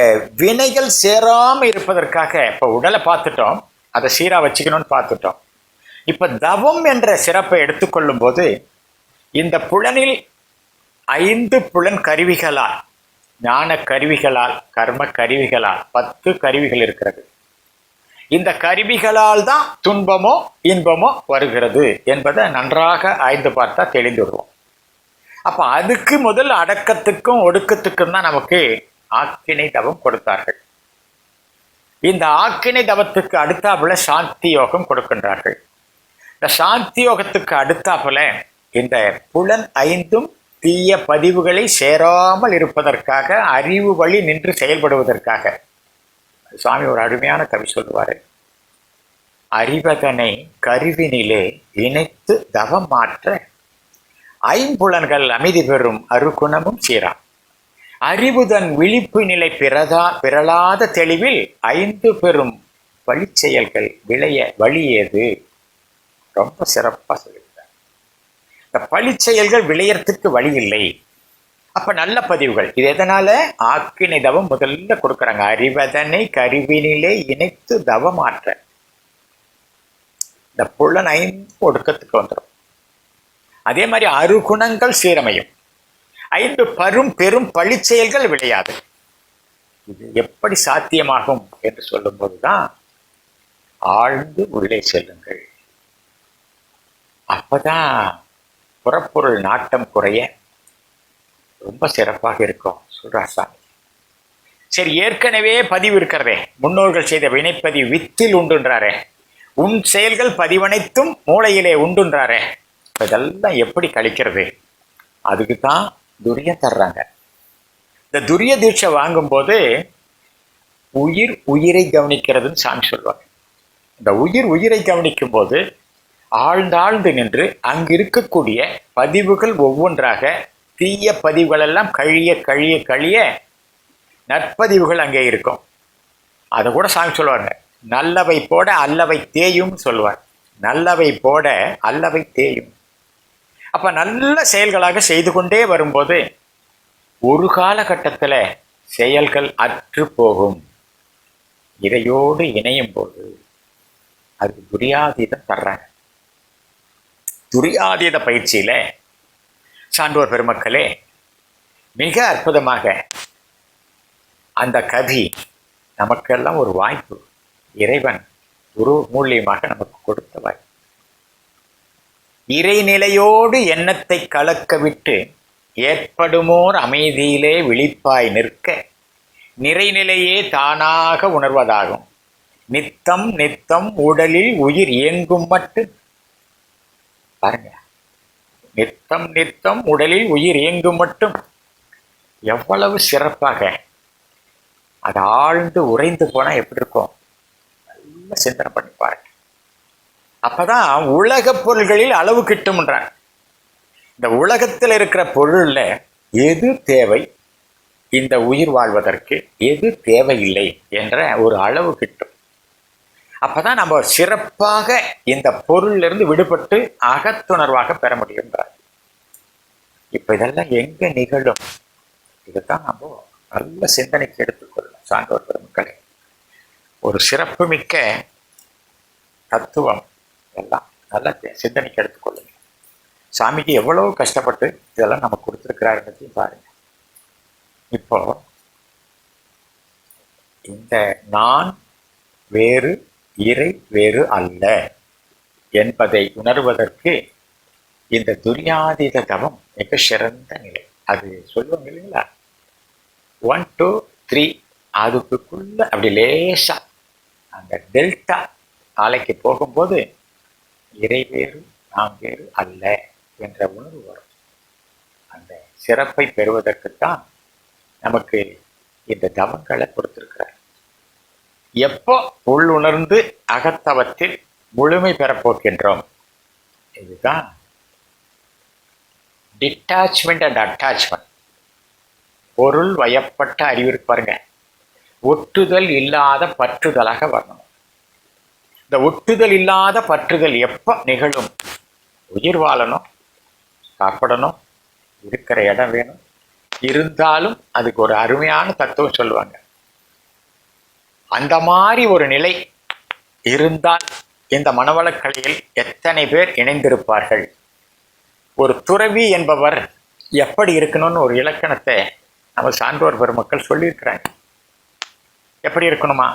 வினைகள் சேராமல் இருப்பதற்காக இப்போ உடலை பார்த்துட்டோம், அதை சீராக வச்சுக்கணும்னு பார்த்துட்டோம். இப்போ தவம் என்ற சிறப்பை எடுத்துக்கொள்ளும் போது இந்த புலனில் 5 புலன் கருவிகளால், ஞான கருவிகளால், கர்ம கருவிகளால் 10 கருவிகள் இருக்கிறது. இந்த கருவிகளால் தான் துன்பமோ இன்பமோ வருகிறது என்பதை நன்றாக ஆய்ந்து பார்த்தா தெளிந்து விடுவோம். அப்போ அதுக்கு முதல் அடக்கத்துக்கும் ஒடுக்கத்துக்கும் தான் நமக்கு ஆக்கினை தவம் கொடுத்தார்கள். இந்த ஆக்கினை தவத்துக்கு அடுத்தாப்புல சாந்தி யோகம் கொடுக்கின்றார்கள். இந்த சாந்தி யோகத்துக்கு அடுத்தாப்புல இந்த புலன் 5 தீய பதிவுகளை சேராமல் இருப்பதற்காக, அறிவு வழி நின்று செயல்படுவதற்காக சுவாமி ஒரு அருமையான கவி சொல்லுவாரு. அறிவதனை கருவினிலே இணைத்து தவம் மாற்ற 5 அமைதி பெறும் அருகுணமும் சீரா. அறிவுதன் விழிப்பு நிலை பிறளாத தெளிவில் 5 பெரும் வழிச்செயல்கள் விளைய வழியேது. ரொம்ப சிறப்பா சொல்லியிருக்கார். இந்த பழிச்செயல்கள் விளையறதுக்கு வழி இல்லை. அப்ப நல்ல பதிவுகள் இது எதனால? ஆக்கினை தவம் முதல்ல கொடுக்குறாங்க. அறிவதனை கருவினிலே இணைத்து தவமாற்ற இந்த புலன் 5 ஒடுக்கத்துக்கு வந்துடும். அதே மாதிரி அருகுணங்கள் சீரமையும். 5 பெரும் பழிச்செயல்கள் விளையாது. இது எப்படி சாத்தியமாகும் என்று சொல்லும் போதுதான் ஆழ்ந்து உள்ளே செல்லுங்கள். அப்பதான் புறப்பொருள் நாட்டம் குறைய ரொம்ப சிறப்பாக இருக்கும் சொல்றார் சாமி. சரி, ஏற்கனவே பதிவு இருக்கிறதே, முன்னோர்கள் செய்த வினைப்பதிவு வித்தில் உண்டுன்றாரே, உன் செயல்கள் பதிவனைத்தும் மூளையிலே உண்டுன்றாரே, இதெல்லாம் எப்படி கழிக்கிறது? அதுக்கு தான் துரிய தர்றாங்க. இந்த துரிய தீட்சை வாங்கும்போது உயிரை கவனிக்கிறதுன்னு சாமி சொல்லுவாங்க. இந்த உயிரை கவனிக்கும் போது ஆழ்ந்தாழ்ந்து நின்று அங்கு இருக்கக்கூடிய பதிவுகள் ஒவ்வொன்றாக, தீய பதிவுகள் எல்லாம் கழிய கழிய கழிய நற்பதிவுகள் அங்கே இருக்கும். அதை கூட சாமி சொல்லுவாங்க, நல்லவை போட அல்லவை தேயும் சொல்லுவார். நல்லவை போட அல்லவை தேயும். அப்ப நல்ல செயல்களாக செய்து கொண்டே வரும்போது ஒரு காலகட்டத்தில் செயல்கள் அற்று போகும். இதையோடு இணையும் போது அது துரியாதீதம் தர்றாங்க. துரியாதீத பயிற்சியில சான்றோர் பெருமக்களே மிக அற்புதமாக அந்த கவி நமக்கெல்லாம் ஒரு வாய்ப்பு, இறைவன் குரு மூலியமாக நமக்கு கொடுத்த வாய்ப்பு. இறைநிலையோடு எண்ணத்தை கலக்க விட்டு ஏற்படுமோர் அமைதியிலே விழிப்பாய் நிற்க நிறைநிலையே தானாக உணர்வதாகும். நித்தம் நித்தம் உடலில் உயிர் இயங்கும் மட்டும் பாருங்க, நித்தம் நித்தம் உடலில் உயிர் இயங்கும் மட்டும் எவ்வளவு சிறப்பாக அது ஆழ்ந்து உறைந்து போனா எப்படி இருக்கும்? நல்ல சிந்தனை பண்ணி பாருங்க. அப்பதான் உலக பொருள்களில் அளவு கிட்டும்ன்றாங்க. இந்த உலகத்தில் இருக்கிற பொருள்ல எது தேவை, இந்த உயிர் வாழ்வதற்கு எது தேவையில்லை என்ற ஒரு அளவு கிட்டும். அப்பதான் நம்ம சிறப்பாக இந்த பொருள்ல இருந்து விடுபட்டு அகத்துணர்வாக பெற முடியும். இப்ப இதெல்லாம் எங்க நிகழும்? இதுதான் நம்ம நல்ல சிந்தனைக்கு எடுத்துக்கொள்ளணும். சான்றோர் பெருமக்களே, ஒரு சிறப்பு மிக்க தத்துவம் எல்லாம் நல்ல சிந்தனைக்கு எடுத்துக்கொள்ளுங்க. சாமிக்கு எவ்வளவு கஷ்டப்பட்டு இதெல்லாம் நம்ம கொடுத்துருக்கிறாருன்றதையும் பாருங்க. இப்போ இந்த நான் வேறு, இறை வேறு அல்ல என்பதை உணர்வதற்கு இந்த துரியாதீத தவம் மிக சிறந்த நிலை. அது சொல்லுவாங்க இல்லைங்களா, 1 2 3 அதுக்குள்ள அப்படி லேசா அந்த டெல்டா ஆலைக்கு போகும்போது இறை வேறு நாம் வேறு அல்ல என்ற உணர்வு வரும். அந்த சிறப்பை பெறுவதற்குத்தான் நமக்கு இந்த தவங்களை கொடுத்திருக்கிறார். எப்போ உள்ளுணர்ந்து அகத்தவத்தில் முழுமை பெறப்போக்கின்றோம், இதுதான் டிட்டாச்மெண்ட் அண்ட் அட்டாச்மெண்ட். பொருள் வயப்பட்ட அறிவு பாருங்க, ஒட்டுதல் இல்லாத பற்றுதலாக வரணும். இந்த ஒட்டுதல் இல்லாத பற்றுதல் எப்ப நிகழும்? உயிர் வாழணும், சாப்பிடணும், இருக்கிற இடம் வேணும். இருந்தாலும் அதுக்கு ஒரு அருமையான தத்துவம் சொல்லுவாங்க. அந்த மாதிரி ஒரு நிலை இருந்தால் இந்த மனவளக்கலையில் எத்தனை பேர் இணைந்திருப்பார்கள்? ஒரு துறவி என்பவர் எப்படி இருக்கணும்னு ஒரு இலக்கணத்தை நம்ம சான்றோர் பெருமக்கள் சொல்லியிருக்கிறாங்க. எப்படி இருக்கணுமா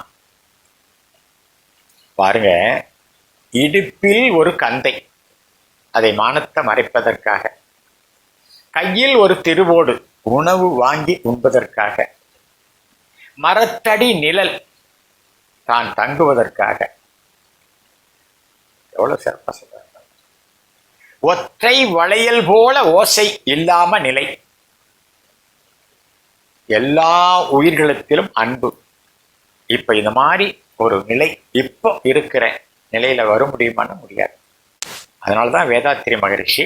பாருங்க. இடுப்பில் ஒரு கந்தை, அதை மானத்தை மறைப்பதற்காக. கையில் ஒரு திருவோடு, உணவு வாங்கி உண்பதற்காக. மரத்தடி நிழல், தான் தங்குவதற்காக. எவ்வளவு சிறப்பா சொல்றாங்க. ஒற்றை வளையல் போல ஓசை இல்லாம நிலை, எல்லா உயிர்களிடத்திலும் அன்பு. இப்ப இந்த மாதிரி ஒரு நிலை இப்போ இருக்கிற நிலையில வர முடியுமான முடியாது. அதனால்தான் வேதாத்திரி மகரிஷி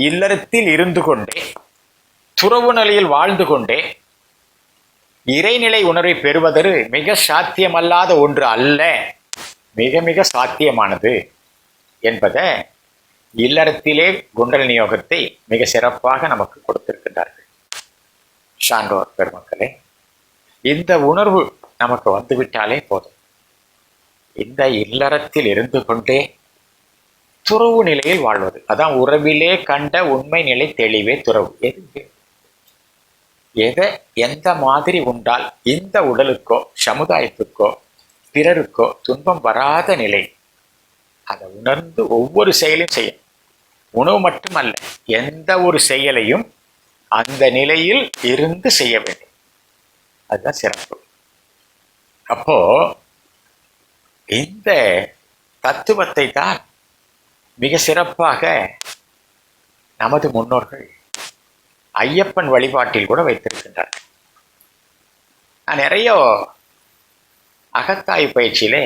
இல்லறத்தில் இருந்து கொண்டே, துறவு நிலையில் வாழ்ந்து கொண்டே இறைநிலை உணர்வை பெறுவது மிக சாத்தியமல்லாத ஒன்று அல்ல, மிக மிக சாத்தியமானது என்பதை இல்லறத்திலே குண்டலினி யோகத்தை மிக சிறப்பாக நமக்கு கொடுத்திருக்கின்றார்கள் சான்றோர் பெருமக்களே. இந்த உணர்வு நமக்கு வந்துவிட்டாலே போதும். இந்த இல்லறத்தில் இருந்து கொண்டே துறவு நிலையில் வாழ்வது, அதான் உறவிலே கண்ட உண்மை நிலை தெளிவே துறவு. எதை எந்த மாதிரி உண்டால் இந்த உடலுக்கோ சமுதாயத்துக்கோ பிறருக்கோ துன்பம் வராத நிலை, அதை உணர்ந்து ஒவ்வொரு செயலையும் செய்யும். உணவு மட்டுமல்ல, எந்த ஒரு செயலையும் அந்த நிலையில் இருந்து செய்ய வேண்டும். அதுதான் சிறப்பு. அப்போ இந்த தத்துவத்தை தான் மிக சிறப்பாக நமது முன்னோர்கள் ஐயப்பன் வழிபாட்டில் கூட வைத்திருக்கின்றார். நான் நிறைய அகத்தாய்வு பயிற்சியிலே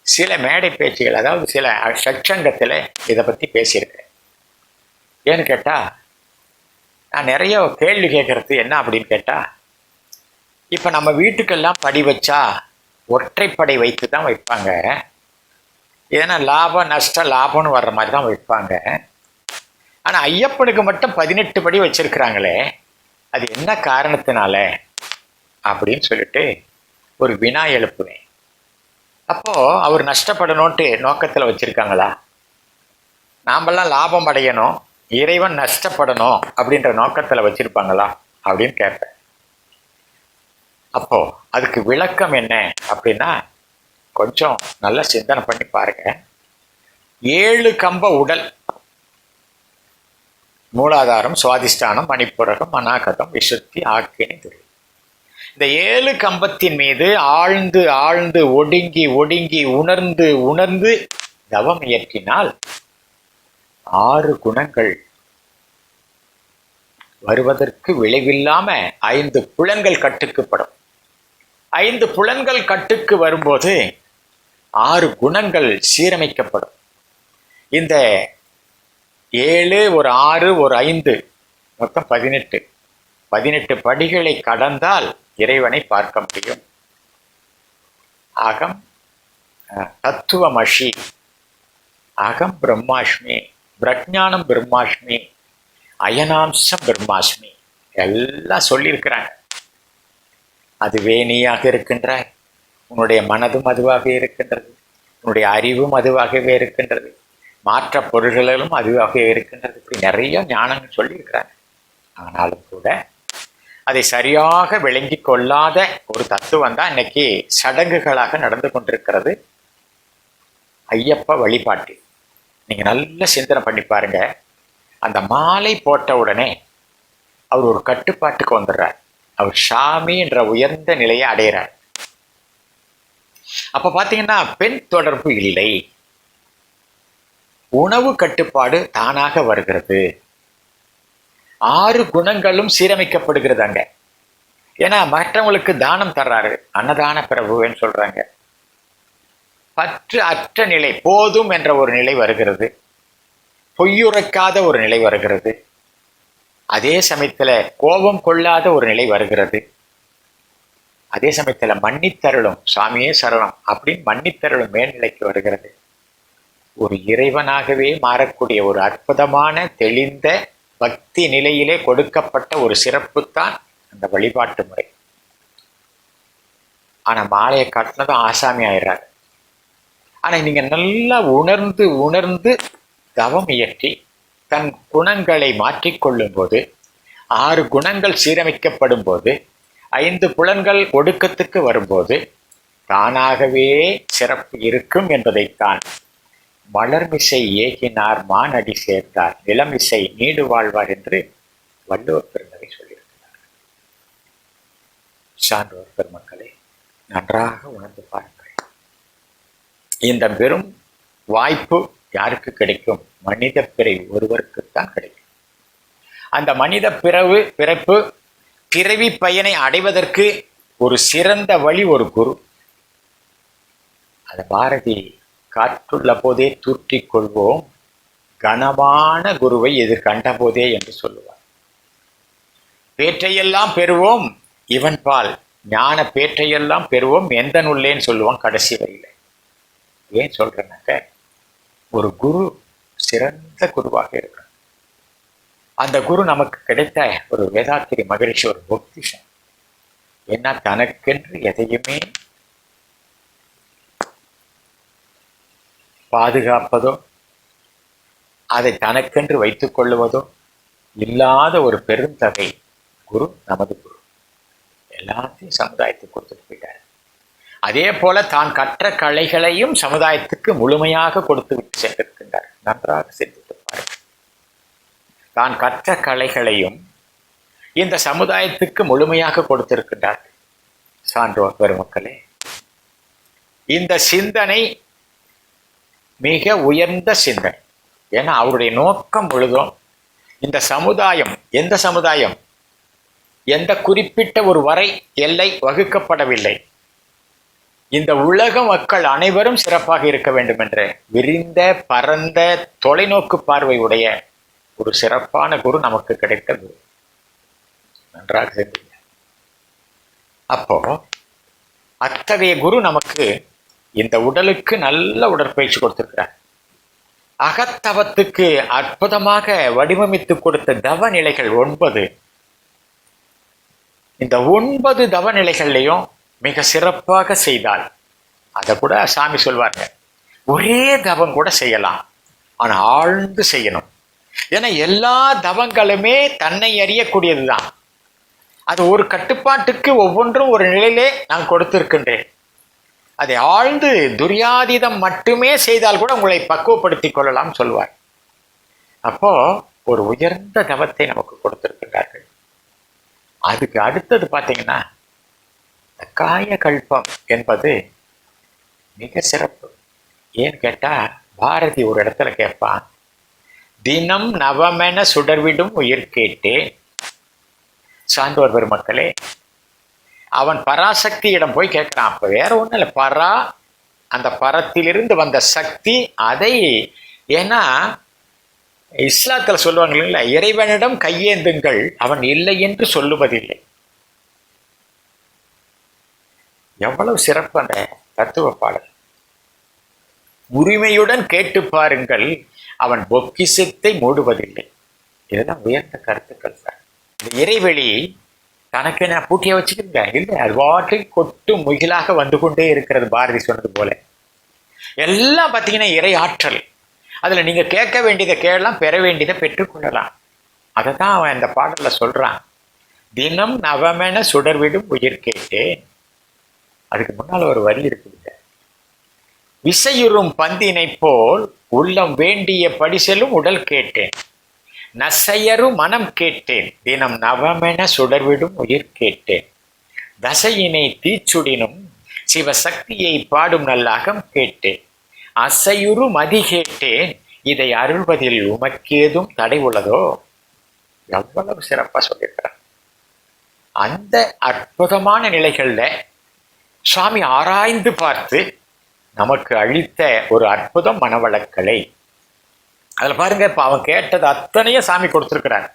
சில மேடை பேச்சுகள், அதாவது சில சச்சங்கத்தில் இதை பற்றி பேசியிருக்கிறேன். ஏன்னு கேட்டால், நான் நிறைய கேள்வி கேட்கறது என்ன அப்படின்னு கேட்டால், இப்போ நம்ம வீட்டுக்கெல்லாம் படி வச்சா ஒற்றைப்படை வைத்து தான் வைப்பாங்க. ஏன்னா லாபம் நஷ்டம் லாபம்னு வர்ற மாதிரி தான் வைப்பாங்க. ஆனால் ஐயப்பனுக்கு மட்டும் 18 படி வச்சிருக்கிறாங்களே, அது என்ன காரணத்தினால அப்படின்னு சொல்லிட்டு ஒரு வினா எழுப்புவேன். அப்போ அவர் நஷ்டப்படணும்ட்டு நோக்கத்தில் வச்சிருக்காங்களா? நாமெல்லாம் லாபம் அடையணும், இறைவன் நஷ்டப்படணும் அப்படின்ற நோக்கத்தில் வச்சிருப்பாங்களா அப்படின்னு கேட்பேன். அப்போ அதுக்கு விளக்கம் என்ன அப்படின்னா, கொஞ்சம் நல்லா சிந்தனை பண்ணி பாருங்க. 7 கம்ப உடல், மூலாதாரம், சுவாதிஷ்டானம், மணிப்புரகம், அநாகதம், விசுத்தி, ஆக்கினை, துரி. இந்த 7 கம்பத்தின் மீது ஆழ்ந்து ஆழ்ந்து ஒடுங்கி ஒடுங்கி உணர்ந்து உணர்ந்து தவம் இயற்றினால் 6 குணங்கள் வருவதற்கு விளைவில்லாம 5 புலன்கள் கட்டுக்குப்படும். 5 புலன்கள் கட்டுக்கு வரும்போது 6 குணங்கள் சீரமைக்கப்படும். இந்த 7 ஒரு 6 ஒரு 5 மொத்தம் 18 படிகளை கடந்தால் இறைவனை பார்க்க முடியும். அகம் தத்துவமஷி, அகம் பிரம்மாஸ்மி, பிரஜானம் பிரம்மாஸ்மி, அயனாம்சம் பிரம்மாஸ்மி எல்லாம் சொல்லியிருக்கிறாங்க. அதுவே நீயாக இருக்கின்றாய், உன்னுடைய மனதும் அதுவாகவே இருக்கின்றது, உன்னுடைய அறிவும் அதுவாகவே இருக்கின்றது, மாற்ற பொருள்களும் அதுவாகவே இருக்கின்றது. இப்படி நிறைய ஞானங்கள் சொல்லியிருக்கிறாங்க. ஆனாலும் கூட அதை சரியாக விளங்கி கொள்ளாத ஒரு தத்துவம் தான் இன்னைக்கு சடங்குகளாக நடந்து கொண்டிருக்கிறது ஐயப்ப வழிபாட்டு. நீங்க நல்ல சிந்தனை பண்ணி பாருங்க. அந்த மாலை போட்ட உடனே அவர் ஒரு கட்டுப்பாட்டுக்கு வந்துடுறார். அவர் சாமி என்ற உயர்ந்த நிலையை அடைகிறார். அப்ப பாத்தீங்கன்னா பெண் தொடர்பு இல்லை, உணவு கட்டுப்பாடு தானாக வருகிறது, 6 குணங்களும் சீரமைக்கப்படுகிறது அங்க. ஏன்னா மற்றவங்களுக்கு தானம் தர்றாரு, அன்னதான பிரபுன்னு சொல்றாங்க. பற்று அற்ற நிலை, போதும் என்ற ஒரு நிலை வருகிறது, பொய்யுரைக்காத ஒரு நிலை வருகிறது, அதே சமயத்துல கோபம் கொள்ளாத ஒரு நிலை வருகிறது, அதே சமயத்துல மன்னித்தருளும், சாமியே சரணம் அப்படின்னு மன்னித்தருளும் மேல்நிலைக்கு வருகிறது. ஒரு இறைவனாகவே மாறக்கூடிய ஒரு அற்புதமான தெளிந்த பக்தி நிலையிலே கொடுக்கப்பட்ட ஒரு சிறப்புத்தான் அந்த வழிபாட்டு முறை. ஆனா மாலையை காட்டினதும் ஆசாமி ஆயிடுறாரு. ஆனா நீங்க நல்லா உணர்ந்து உணர்ந்து தவம் இயற்றி தன் குணங்களை மாற்றிக்கொள்ளும் போது, 6 குணங்கள் சீரமைக்கப்படும் போது, 5 புலன்கள் ஒடுக்கத்துக்கு வரும்போது தானாகவே சிறப்பு இருக்கும் என்பதைத்தான் மலர்மிசை ஏகினார் மானடி சேர்ந்தார் நிலமிசை நீடு வாழ்வார் என்று வள்ளுவர் பெருந்தகை சொல்லியிருக்கிறார். சான்றோர் பெருமக்களே, நன்றாக உணர்ந்து பாருங்கள். இந்த பெரும் வாய்ப்பு யாருக்கு கிடைக்கும்? மனித பிறவி ஒருவருக்குத்தான் கிடைக்கும். அந்த மனித பிறப்பு பிறவி பயனை அடைவதற்கு ஒரு சிறந்த வழி ஒரு குரு. அந்த பாரதி காற்றுள்ள போதே தூற்றிக் கொள்வோம், கனமான குருவை எதிர் கண்ட போதே என்று சொல்லுவார். பேற்றையெல்லாம் பெறுவோம் இவன் பால், ஞான பேற்றையெல்லாம் பெறுவோம் எந்த நுள்ளேன்னு சொல்லுவான் கடைசி வரையில. ஏன் சொல்றேன்னாக்க, ஒரு குரு சிறந்த குருவாக இருக்கிறார். அந்த குரு நமக்கு கிடைத்த ஒரு வேதாத்திரி மகிழ்ச்சி, ஒரு பொக்கிஷம். ஏன்னா தனக்கென்று எதையுமே பாதுகாப்பதோ அதை தனக்கென்று வைத்துக் கொள்ளுவதோ இல்லாத ஒரு பெருந்தகை குரு நமது குரு. எல்லாத்தையும் சமுதாயத்துக்கு கொடுத்துட்டு போயிட்டார். அதே போல தான் கற்ற கலைகளையும் சமுதாயத்துக்கு முழுமையாக கொடுத்து விட்டு சென்றிருக்கின்றார். நன்றாக சிந்தித்து பாருங்கள். தான் கற்ற கலைகளையும் இந்த சமுதாயத்துக்கு முழுமையாக கொடுத்திருக்கின்றார். சான்றோர் பெருமக்களே, இந்த சிந்தனை மிக உயர்ந்த சிந்தனை. ஏன்னா அவருடைய நோக்கம் முழுதும் இந்த சமுதாயம், எந்த சமுதாயம், எந்த குறிப்பிட்ட ஒரு வரை எல்லை வகுக்கப்படவில்லை, இந்த உலக மக்கள் அனைவரும் சிறப்பாக இருக்க வேண்டும் என்ற விரிந்த பரந்த தொலைநோக்கு பார்வை உடைய ஒரு சிறப்பான குரு நமக்கு கிடைத்த குரு. நன்றாக தெரியுங்க. அப்போ அத்தகைய குரு நமக்கு இந்த உடலுக்கு நல்ல உடற்பயிற்சி கொடுத்திருக்கிறார். அகத்தவத்துக்கு அற்புதமாக வடிவமைத்து கொடுத்த தவ நிலைகள் 9. இந்த 9 தவ நிலைகள்லையும் மிக சிறப்பாக செய்தால், அதை கூட சாமி சொல்வாங்க, ஒரே தவம் கூட செய்யலாம், ஆனா ஆழ்ந்து செய்யணும். ஏன்னா எல்லா தவங்களுமே தன்னை அறியக்கூடியதுதான். அது ஒரு கட்டுப்பாட்டுக்கு ஒவ்வொன்றும் ஒரு நிலையிலே நான் கொடுத்திருக்கின்றேன். அதை ஆழ்ந்து துரியாதீதம் மட்டுமே செய்தால் கூட உங்களை பக்குவப்படுத்திக் கொள்ளலாம் சொல்வார். அப்போ ஒரு உயர்ந்த தவத்தை நமக்கு கொடுத்திருக்கிறார்கள். அதுக்கு அடுத்தது பார்த்தீங்கன்னா காய கல்பம் என்பது மிக சிறப்பு. ஏன்னு கேட்டா, பாரதி ஒரு இடத்துல கேட்பான், தினம் நவமென சுடர்விடும் உயிர் கேட்டேன். சான்றோர் பெருமக்களே, அவன் பராசக்தியிடம் போய் கேட்கிறான். அப்ப வேற ஒண்ணும் இல்லை, பரா, அந்த பரத்திலிருந்து வந்த சக்தி. அதை ஏன்னா இஸ்லாத்துல சொல்லுவாங்க இல்லைங்களா, இறைவனிடம் கையேந்துங்கள், அவன் இல்லை என்று சொல்லுவதில்லை. எவ்வளவு சிறப்பு அந்த தத்துவ பாடல். உரிமையுடன் கேட்டு பாருங்கள், அவன் பொக்கிஷத்தை மூடுவதில்லை. இதெல்லாம் உயர்ந்த கருத்துக்கள் சார். இந்த இறைவெளி தனக்கு நான் பூட்டிய வச்சுக்கோங்க இல்லை, அது வாட்டி கொட்டு முகிலாக வந்து கொண்டே இருக்கிறது. பாரதி சொன்னது போல எல்லாம் பார்த்தீங்கன்னா இறை ஆற்றல். அதுல நீங்க கேட்க வேண்டியதை கேட்கலாம், பெற வேண்டியதை பெற்றுக்கொள்ளலாம். அதை தான் அவன் அந்த பாடல்ல சொல்றான். தினம் நவமென சுடர்விடும் உயிர் கேட்டேன். அதுக்கு முன்னால் ஒரு வரி இருக்குதுங்க. விசையுறும் பந்தினை போல் உள்ளம் வேண்டிய படி செல்லும் உடல் கேட்டேன், நசையரு மனம் கேட்டேன், தினம் நவமென சுடர்விடும் உயிர் கேட்டேன், தசையினை தீச்சுடினும் சிவசக்தியை பாடும் நல்லாகம் கேட்டேன், அசையுறு மதி கேட்டேன், இதை அருள்வதில் உமக்கேதும் தடை உள்ளதோ. எவ்வளவு சிறப்பா சொல்லியிருக்கிறார். அந்த அற்புதமான நிலைகள்ல சுவாமி ஆராய்ந்து பார்த்து நமக்கு அளித்த ஒரு அற்புதம் மனவளக்கலை. அதுல பாருங்க, இப்ப அவன் கேட்டது அத்தனையும் சாமி கொடுத்திருக்கிறார்.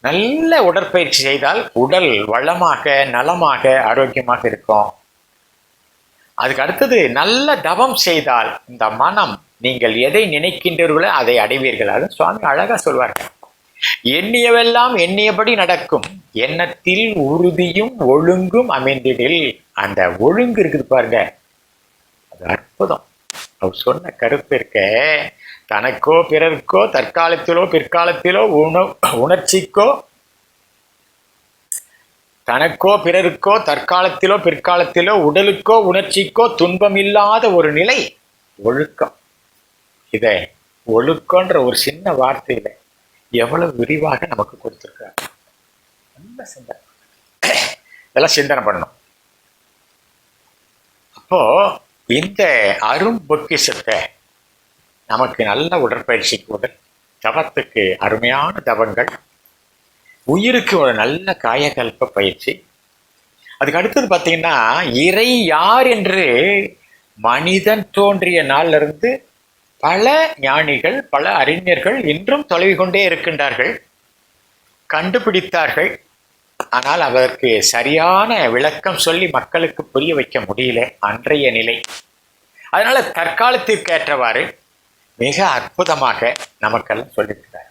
நல்ல உடற்பயிற்சி செய்தால் உடல் வளமாக நலமாக ஆரோக்கியமாக இருக்கும். அதுக்கு அடுத்தது நல்ல தவம் செய்தால் இந்த மனம் நீங்கள் எதை நினைக்கின்றீர்களோ அதை அடைவீர்கள். அது சுவாமி அழகா சொல்வார்கள். எண்ணியவெல்லாம் எண்ணியபடி நடக்கும், எண்ணத்தில் உறுதியும் ஒழுங்கும் அமைந்திடில். அந்த ஒழுங்கு இருக்குது பாருங்க, அது அற்புதம். அவர் சொன்ன கருத்து இருக்க, தனக்கோ பிறருக்கோ தற்காலத்திலோ பிற்காலத்திலோ உணர்ச்சிக்கோ, தனக்கோ பிறருக்கோ தற்காலத்திலோ பிற்காலத்திலோ உடலுக்கோ உணர்ச்சிக்கோ துன்பமில்லாத ஒரு நிலை ஒழுக்கம். இத ஒழுக்கன்ற ஒரு சின்ன வார்த்தையில எவ்வளவு விரிவாக நமக்கு கொடுத்திருக்காரு. நல்ல சிந்தனை, இதெல்லாம் சிந்தனை பண்ணணும். அப்போ இந்த அரும் பொக்கிஷத்தை நமக்கு நல்ல உடற்பயிற்சிக்கு உடல், தவத்துக்கு அருமையான தவங்கள், உயிருக்கு ஒரு நல்ல காயகல்ப பயிற்சி. அதுக்கு அடுத்தது பார்த்தீங்கன்னா, இறை யார் என்று மனிதன் தோன்றிய நாள்ல இருந்து பல ஞானிகள் பல அறிஞர்கள் இன்றும் தொலைவி கொண்டே இருக்கின்றார்கள், கண்டுபிடித்தார்கள். ஆனால் அதற்கு சரியான விளக்கம் சொல்லி மக்களுக்கு புரிய வைக்க முடியல அன்றைய நிலை. அதனால தற்காலத்திற்கு ஏற்றவாறு மிக அற்புதமாக நமக்கெல்லாம் சொல்லியிருக்கிறார்.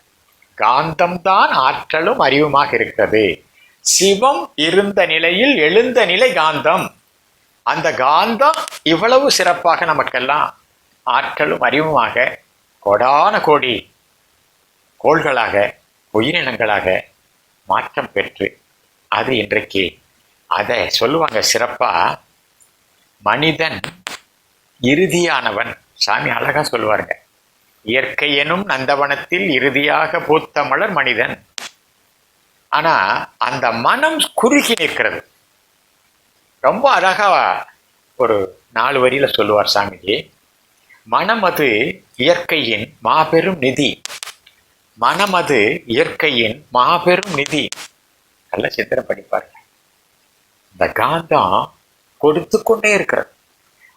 காந்தம்தான் ஆற்றலும் அறிவுமாக இருக்கிறது. சிவம் இருந்த நிலையில் எழுந்த நிலை காந்தம். அந்த காந்தம் இவ்வளவு சிறப்பாக நமக்கெல்லாம் ஆற்றலும் அறிவுமாக கோடான கோடி கோள்களாக உயிரினங்களாக மாற்றம் பெற்று, அது இன்றைக்கு அதை சொல்லுவாங்க சிறப்பா, மனிதன் இறுதியானவன். சாமி அழகா சொல்லுவாருங்க, இயற்கை எனும் நந்தவனத்தில் இறுதியாக பூத்த மலர் மனிதன். ஆனா அந்த மனம் குறுகி நிற்கிறது. ரொம்ப அழகா ஒரு 4 வரியில சொல்லுவார் சாமிஜி. மனம் அது இயற்கையின் மாபெரும் நிதி, மனம் அது இயற்கையின் மாபெரும் நிதி. நல்ல சிந்தனை படிப்பாருங்க. இந்த காந்தம் கொடுத்து கொண்டே இருக்கிறது,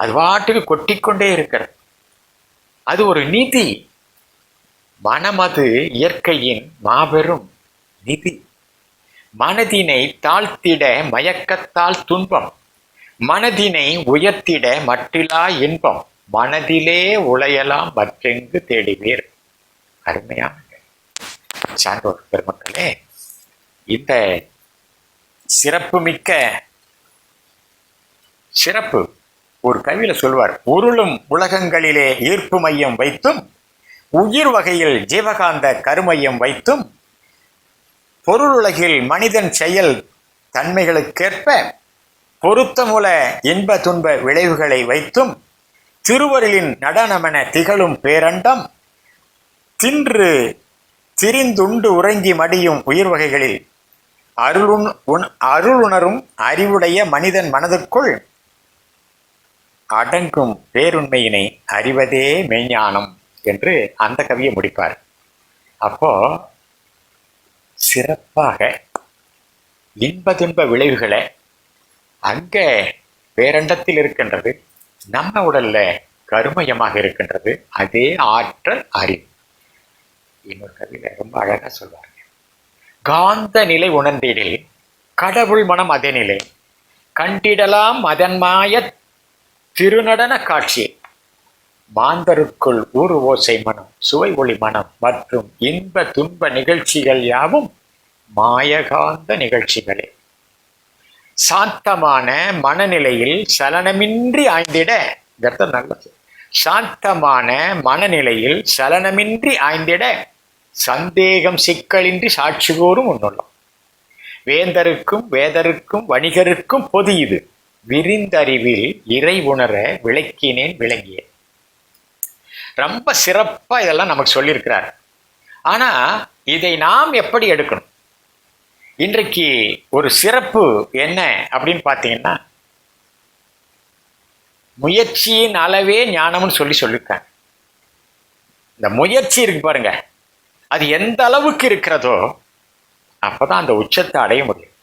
அது வாட்டுக்கு கொட்டிக்கொண்டே இருக்கிறது. அது ஒரு நிதி. மனம் அது இயற்கையின் மாபெரும் நிதி. மனதினை தாழ்த்திட மயக்கத்தால் துன்பம், மனதினை உயர்த்திட மட்டிலா இன்பம், மனதிலே உளையலாம் மற்றெங்கு தேடிவீர். அருமையான சான்றோர் பெருமக்களே, இந்த சிறப்பு மிக்க சிறப்பு ஒரு கவியில சொல்வார். உருளும் உலகங்களிலே ஈர்ப்பு மையம் வைத்தும், உயிர் வகையில் ஜீவகாந்த கருமையம் வைத்தும், பொருளுலகில் மனிதன் செயல் தன்மைகளுக்கேற்ப பொருத்தமுல இன்ப துன்ப விளைவுகளை வைத்தும், திருவருளின் நடனமென திகழும் பேரண்டம், தின்று திரிந்துண்டு உறங்கி மடியும் உயிர் வகைகளில் அருளுணரும் அறிவுடைய மனிதன் மனதுக்குள் அடங்கும் பேருண்மையினை அறிவதே மெய்ஞானம் என்று அந்த கவியை முடிப்பார். அப்போ சிறப்பாக இன்ப துன்ப விளைவுகளை அங்க பேரண்டத்தில் இருக்கின்றது, நம்ம உடல்ல கருமயமாக இருக்கின்றது. அதே ஆற்றல் அறிவு. இன்னொரு கவியில ரொம்ப அழகா சொல்வாங்க, காந்த நிலை உணர்ந்திடில் கடவுள் மனம் அதே நிலை கண்டிடலாம் அதன்மாய திருநடன காட்சி. மாந்தருக்குள் ஊறு ஓசை மனம், சுவை ஒளி மனம் மற்றும் இன்ப துன்ப நிகழ்ச்சிகள் யாவும் மாயகாந்த நிகழ்ச்சிகளே. சாந்தமான மனநிலையில் சலனமின்றி ஆய்ந்திட, நல்லது. சாந்தமான மனநிலையில் சலனமின்றி ஆய்ந்திட சந்தேகம் சிக்கலின்றி சாட்சி கூறும் உன்னுள்ளம். வேந்தருக்கும் வேதருக்கும் வணிகருக்கும் பொது இது. விரிந்தறிவில் இறை உணர விளக்கினேன் விளங்கியேன். ரொம்ப சிறப்பா இதெல்லாம் நமக்கு சொல்லியிருக்கிறார். ஆனா இதை நாம் எப்படி எடுக்கணும்? இன்றைக்கு ஒரு சிறப்பு என்ன அப்படின்னு பார்த்தீங்கன்னா, முயற்சியின் அளவே ஞானம்னு சொல்லியிருக்காங்க. இந்த முயற்சி இருக்கு பாருங்க, அது எந்த அளவுக்கு இருக்கிறதோ அப்பதான் அந்த உச்சத்தை அடைய முடியும்.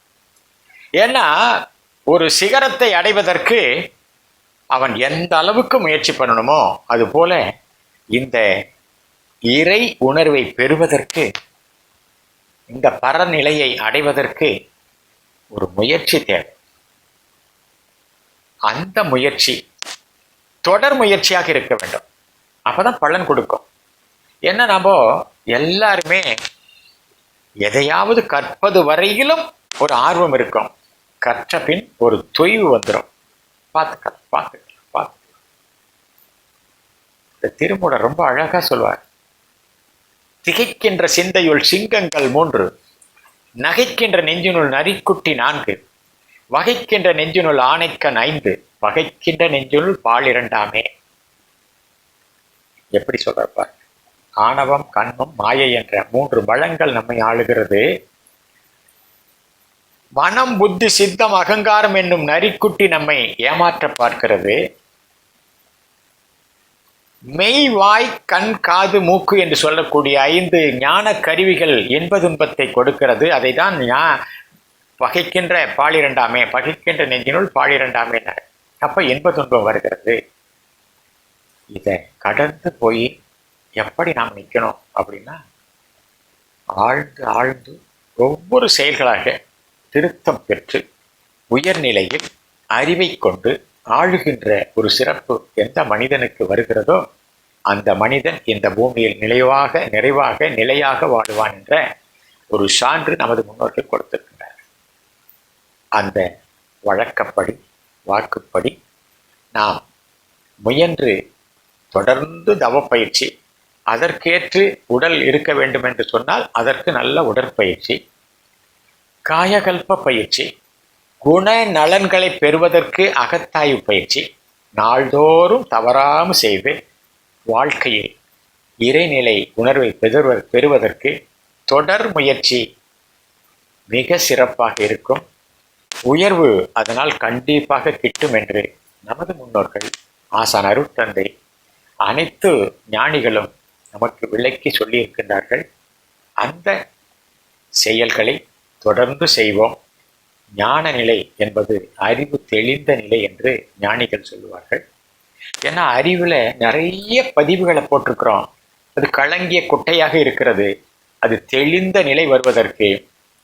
ஏன்னா ஒரு சிகரத்தை அடைவதற்கு அவன் எந்த அளவுக்கு முயற்சி பண்ணணுமோ அது போல இந்த இறை உணர்வை பெறுவதற்கு, இந்த பரநிலையை அடைவதற்கு ஒரு முயற்சி தேவை. அந்த முயற்சி தொடர் முயற்சியாக இருக்க வேண்டும். அப்பதான் பலன் கொடுக்கும். என்ன, நம்ம எல்லாருமே எதையாவது கற்பது வரையிலும் ஒரு ஆர்வம் இருக்கும். கற்ற பின் ஒரு தொய்வு வந்துடும். பார்த்து இந்த திருமூலர் ரொம்ப அழகா சொல்வார். திகைக்கின்ற சிந்தையுள் சிங்கங்கள் 3, நகைக்கின்ற நெஞ்சினுள் நரிக்குட்டி 4, வகைக்கின்ற நெஞ்சினுள் ஆணைக்கண் 5, பகைக்கின்ற நெஞ்சினுள் பால் 2ஆமே. எப்படி சொல்றார்? ஆணவம், கண்மம், மாயை என்ற 3 பலங்கள் நம்மை ஆளுகிறது. மனம், புத்தி, சித்தம், அகங்காரம் என்னும் நரிக்குட்டி நம்மை ஏமாற்ற பார்க்கிறது. மெய், வாய், கண், காது, மூக்கு என்று சொல்லக்கூடிய 5 ஞான கருவிகள் இன்ப துன்பத்தை கொடுக்கிறது. அதை தான் பகைக்கின்ற பால் 2ஆமே, பகைக்கின்ற நெஞ்சினுள் பால் 2ஆமே. அப்ப இன்ப துன்பம் வருகிறது. இதை கடந்து போய் எப்படி நாம் நிற்கணும் அப்படின்னா, ஆழ்ந்து ஆழ்ந்து ஒவ்வொரு செயல்களாக திருத்தம் பெற்று உயர்நிலையில் அறிவை கொண்டு ஆளுகின்ற ஒரு சிறப்பு எந்த மனிதனுக்கு வருகிறதோ அந்த மனிதன் இந்த பூமியில் நிறைவாக நிலையாக வாழுவான் என்ற ஒரு சான்று நமது முன்னோர்கள் கொடுத்திருக்கிறார். அந்த வழக்கப்படி, வாக்குப்படி நாம் முயன்று தொடர்ந்து தவப்பயிற்சி, அதற்கேற்று உடல் இருக்க வேண்டும் என்று சொன்னால் அதற்கு நல்ல உடற்பயிற்சி, காயகல்ப பயிற்சி, குண நலன்களை பெறுவதற்கு அகத்தாய்வு பயிற்சி நாள்தோறும் தவறாமல் செய்து வாழ்க்கையில் இறைநிலை உணர்வை பெறுவதற்கு தொடர் முயற்சி மிக சிறப்பாக இருக்கும். உயர்வு அதனால் கண்டிப்பாக கிட்டும் என்று நமது முன்னோர்கள், ஆசான் அருட்தந்தை, அனைத்து ஞானிகளும் நமக்கு விளக்கி சொல்லியிருக்கின்றார்கள். அந்த செயல்களை தொடர்ந்து செய்வோம். ஞான நிலை என்பது அறிவு தெளிந்த நிலை என்று ஞானிகள் சொல்லுவார்கள். ஏன்னா அறிவில் நிறைய பதிவுகளை போட்டிருக்கிறோம். அது கலங்கிய குட்டையாக இருக்கிறது. அது தெளிந்த நிலை வருவதற்கு,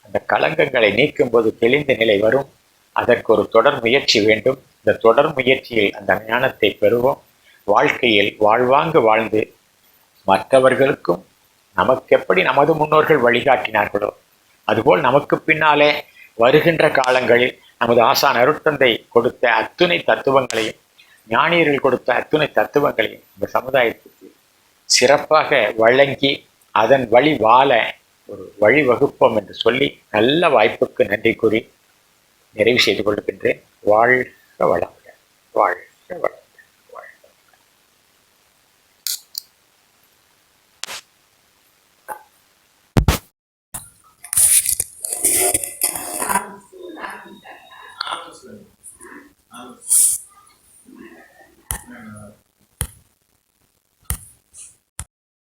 அந்த களங்கங்களை நீக்கும்போது தெளிந்த நிலை வரும். அதற்கு ஒரு தொடர் முயற்சி வேண்டும். இந்த தொடர் முயற்சியில் அந்த ஞானத்தை பெறுவோம். வாழ்க்கையில் வாழ்வாங்கு வாழ்ந்து மற்றவர்களுக்கும் நமக்கு எப்படி நமது முன்னோர்கள் வழிகாட்டினார்களோ அதுபோல் நமக்கு பின்னாலே வருகின்ற காலங்களில் நமது ஆசான் அருட்தந்தை கொடுத்த அத்துணை தத்துவங்களையும், ஞானியர்கள் கொடுத்த அத்துணை தத்துவங்களையும் இந்த சமுதாயத்துக்கு சிறப்பாக வழங்கி அதன் வழி வாழ ஒரு வழிவகுப்போம் என்று சொல்லி நல்ல வாய்ப்புக்கு நன்றி கூறி நிறைவு செய்து கொள்கின்றேன். வாழ்க வளமுடன். வாழ்க வளம்.